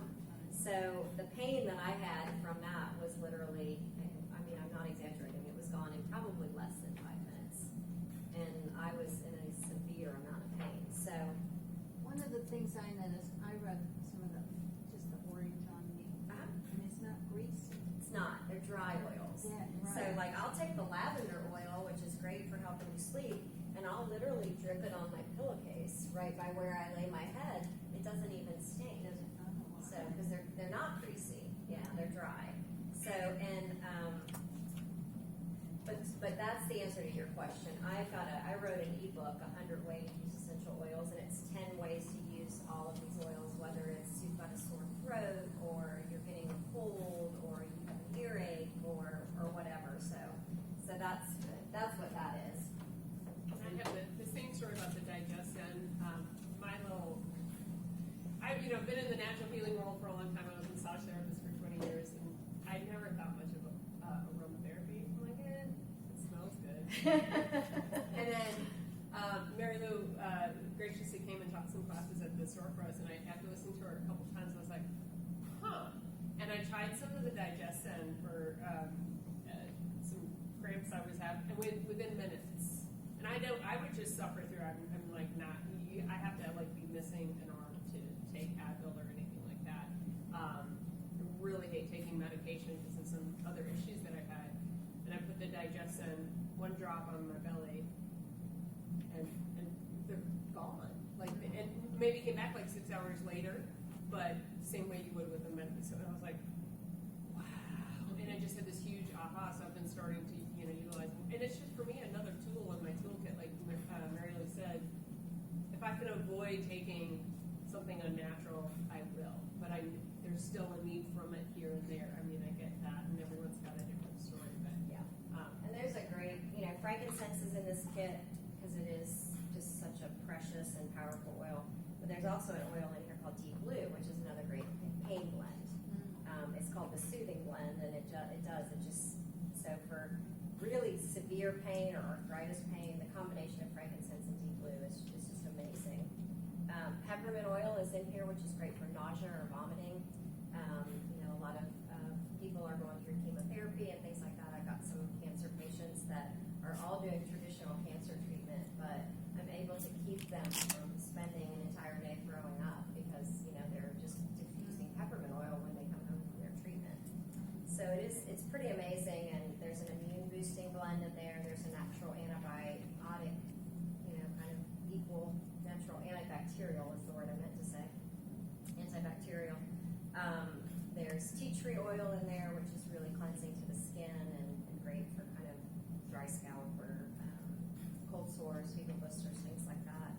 So the pain that I had from that was literally, I mean, I'm not exaggerating, it was gone in probably less than 5 minutes. And I was in a severe amount of pain. So One of the things I noticed, I rubbed some of just the orange on me, and it's not greasy. it's not, they're dry oils. Yeah, So right. like I'll take the lavender oil, which is great for helping you sleep, and I'll literally drip it on my pillowcase right by where I lay my head. It doesn't even stain. So, because they're not greasy, yeah, they're dry. So, and but that's the answer to your question. I wrote an ebook, 100 Ways to Use Essential Oils, and it's 10 ways to use all of these oils, whether it's you've got a sore throat, or you're getting a cold, or you have an earache, or whatever. So that's what that is. And I have the same story about the Digest-Zen. I've been in the natural healing world for a long time. I was a massage therapist for 20 years, and I never thought much of aromatherapy. I'm like, it smells good. And then Mary Lou graciously came and taught some classes at the store for us, and after listening to her a couple times, I was like, huh. And I tried some of the Digest-Zen for some cramps I was having, and within minutes. And I would just suffer through. I'm like not. I have to like be missing an arm to take Advil or anything like that. I really hate taking medication because of some other issues that I've had. And I put the Digest-Zen 1 drop on my belly, and they're gone. Like, and maybe came back like 6 hours later, but same way you would with a medicine. And I was like, wow. And I just had this huge aha. So I've been starting to utilize them. And it's just for me another tool in my toolkit, like Mary Lou said. If I can avoid taking something unnatural, I will. But there's still a need from it here and there. I mean, I get that, and everyone's got a different story. But Yeah. And there's a great, frankincense is in this kit because it is just such a precious and powerful oil. But there's also an oil in here called Deep Blue, which is another great pain blend. It's called the Soothing Blend, and it just, so for really severe pain or arthritis pain, the combination of frankincense and Deep Blue is just amazing. Peppermint oil is in here, which is great for nausea or vomiting. A lot of people are going through chemotherapy and things like that. I've got some cancer patients that are all doing traditional cancer treatment, but I'm able to keep them from spending an entire day throwing up because, they're just diffusing peppermint oil when they come home from their treatment. So it's pretty amazing, and there's an immune boosting blend in there. There's a natural antibiotic, kind of equal natural antibacterial is the word I meant to say. Antibacterial. There's tea tree oil in there, which is really cleansing to the skin and great for kind of dry scalp or cold sores, fever blisters, things like that.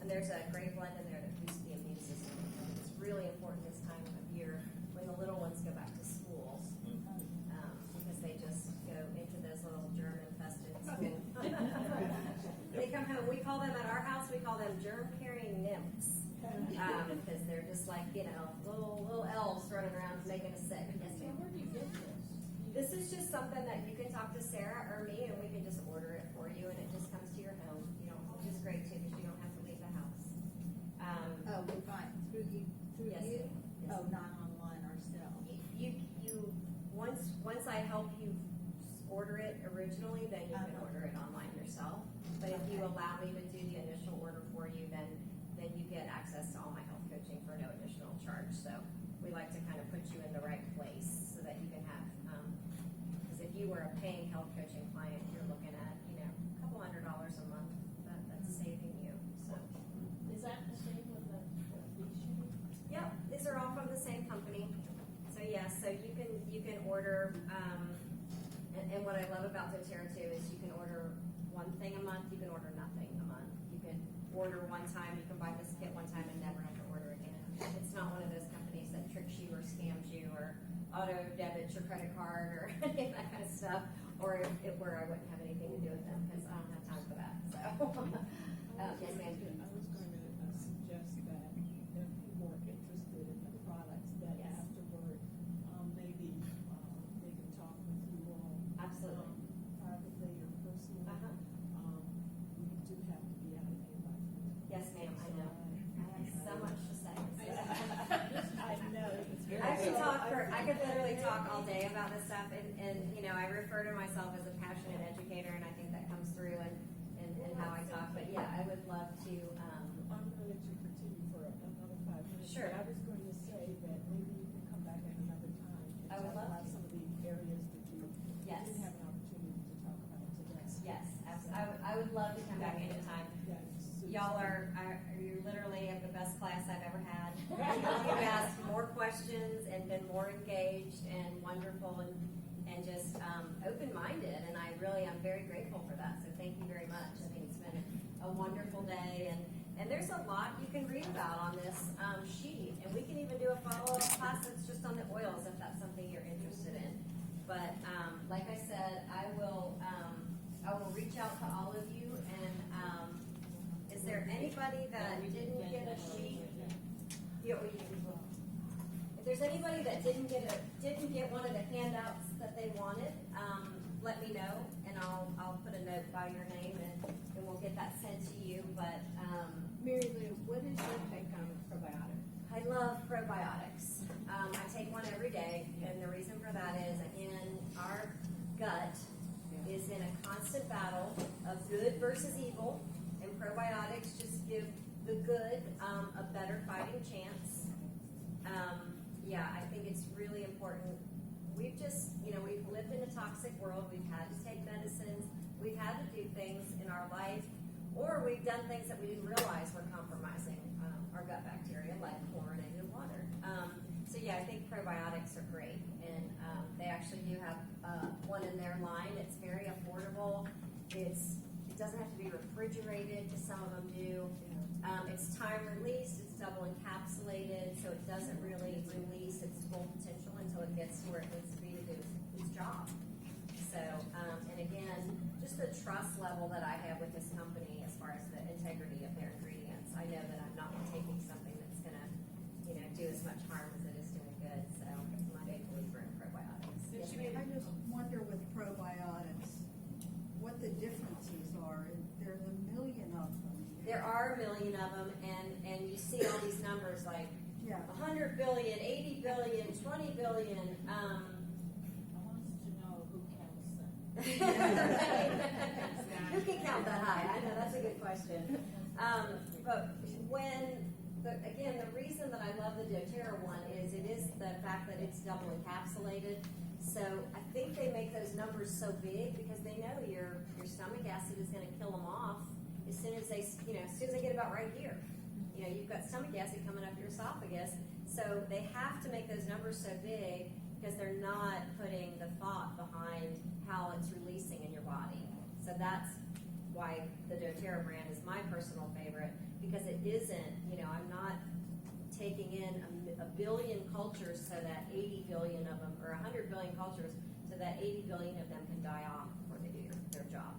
And there's a great blend in there that boosts the immune system. And it's really important this time of year when the little ones go back to school because they just go into those little germ-infested schools. They come home. We call them at our house. We call them germ-carrying nymphs because they're just like little elves running around making us sick. Yes, ma'am. Where do you get this? This is just something that you can talk to Sarah or me, and we can just order it for you, and it just comes to your home. Which is great too, because you don't have to leave the house. We buy it through you? Yes. Yes. Oh, not online ourselves? You once I help you order it originally, then you can order it online yourself. But if you allow me to do the initial order for you, then you get access to all my health coaching for no additional charge. So we like to kind of put you in the right place so that you can have, because if you were a paying health coaching client, you're looking at, a couple $100 a month that's saving you. So Is that the same with the can order, and what I love about doTERRA too is you can order one thing a month, you can order nothing a month. You can order one time, you can buy this kit one time and never have to order again. It's not one of those companies that tricks you or scams you or auto debits your credit card or any of that kind of stuff, or where I wouldn't have anything to do with them because I don't have time for that. So, yes, ma'am. I was going to suggest that if people are interested in the products, that Yes. afterward, maybe they can talk with you all. Absolutely. Privately or personally. Uh-huh. We do have to be out of here by 3. Yes, ma'am, I know. I have so much to say. I know. I could literally talk all day about this stuff, and you know, I refer to myself as a passionate educator, and I think that comes through in how I talk, but yeah, I would love to, I'm going to let you continue for another 5 minutes. Sure. But I was going to say that maybe you can come back at another time. And I would talk love about to. some of the areas that you Yes. didn't have an opportunity to talk about today. yes, I would love to come back anytime. Yeah, Y'all are you literally have the best class I've ever had. You've asked more questions and been more engaged and wonderful and just open-minded, and I'm very grateful for that, so thank you very much. I think it's been a wonderful day, and there's a lot you can read about on this sheet, and we can even do a follow-up class that's just on the oils if that's something you're interested in. But like I said, I will reach out to all of you, and is there anybody that didn't get a sheet? If there's anybody that didn't get one of the handouts that they wanted, let me know, and I'll put a note by your name, and we'll get that sent to you. But Mary Lou, what is your take on probiotics? I love probiotics. I take one every day, and the reason for that is, again, our gut is in a constant battle of good versus evil, and probiotics just give the good a better fighting chance. I think it's really important. We've lived in a toxic world. We've had to take medicines. We've had to do things in our life, or we've done things that we didn't realize were compromising our gut bacteria, like chlorinated water. I think probiotics are great, and they actually do have one in their line. It's very affordable. It doesn't have to be refrigerated, because some of them do. It's time released. It's double encapsulated, so it doesn't really release its full potential until it gets to where it needs to be to do its job. So, and again, just the trust level that I have with this company as far as the integrity of their ingredients. I know that I'm not taking something that's going to, do as much harm as it is doing good. So, I'm a big believer in probiotics. Yes, I just wonder with probiotics, what the differences are. There's a million of them. There are a million of them, and you see all these numbers like 100 billion, 80 billion, 20 billion. I want us to know who counts them. Who can count that high? I know, that's a good question. But again, the reason that I love the doTERRA one is it is the fact that it's double encapsulated. So I think they make those numbers so big because they know your stomach acid is going to kill them off as soon as they get about right here. You've got stomach acid coming up your esophagus. So they have to make those numbers so big because they're not putting the thought behind how it's releasing in your body. So that's why the doTERRA brand is my personal favorite, because it isn't, I'm not taking in a billion cultures so that 80 billion of them, or 100 billion cultures, so that 80 billion of them can die off before they do their job.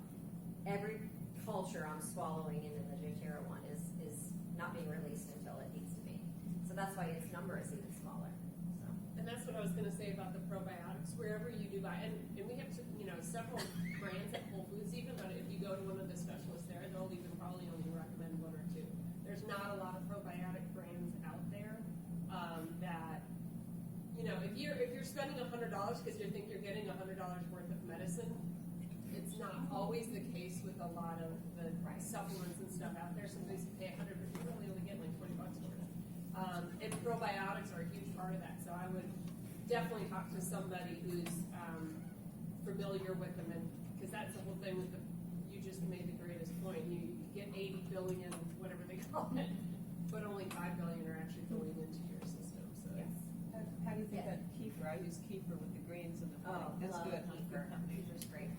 Every culture I'm swallowing into the doTERRA one is not being released until it needs to be. So that's why its number is even smaller. So. And that's what I was going to say about the probiotics. Wherever you do buy, and we have several brands at Whole Foods even, but if you go to one of the specialists there, they'll even probably only recommend one or two. There's not a lot of probiotic brands out there that, if you're spending $100 because you think you're getting $100 worth of medicine, it's not always the case with a lot of the supplements and stuff out there. Sometimes you pay $100, but you really only get like $20 for it. And probiotics are a huge part of that. So I would definitely talk to somebody who's familiar with them, and because that's the whole thing with you just made the greatest point. You get 80 billion, whatever they call it, but only 5 billion are actually going into your system. So yes. How do you think that kefir? I use kefir with the greens and the Oh, pudding. That's love good, huh? kefir. Good combination. Kefir's great.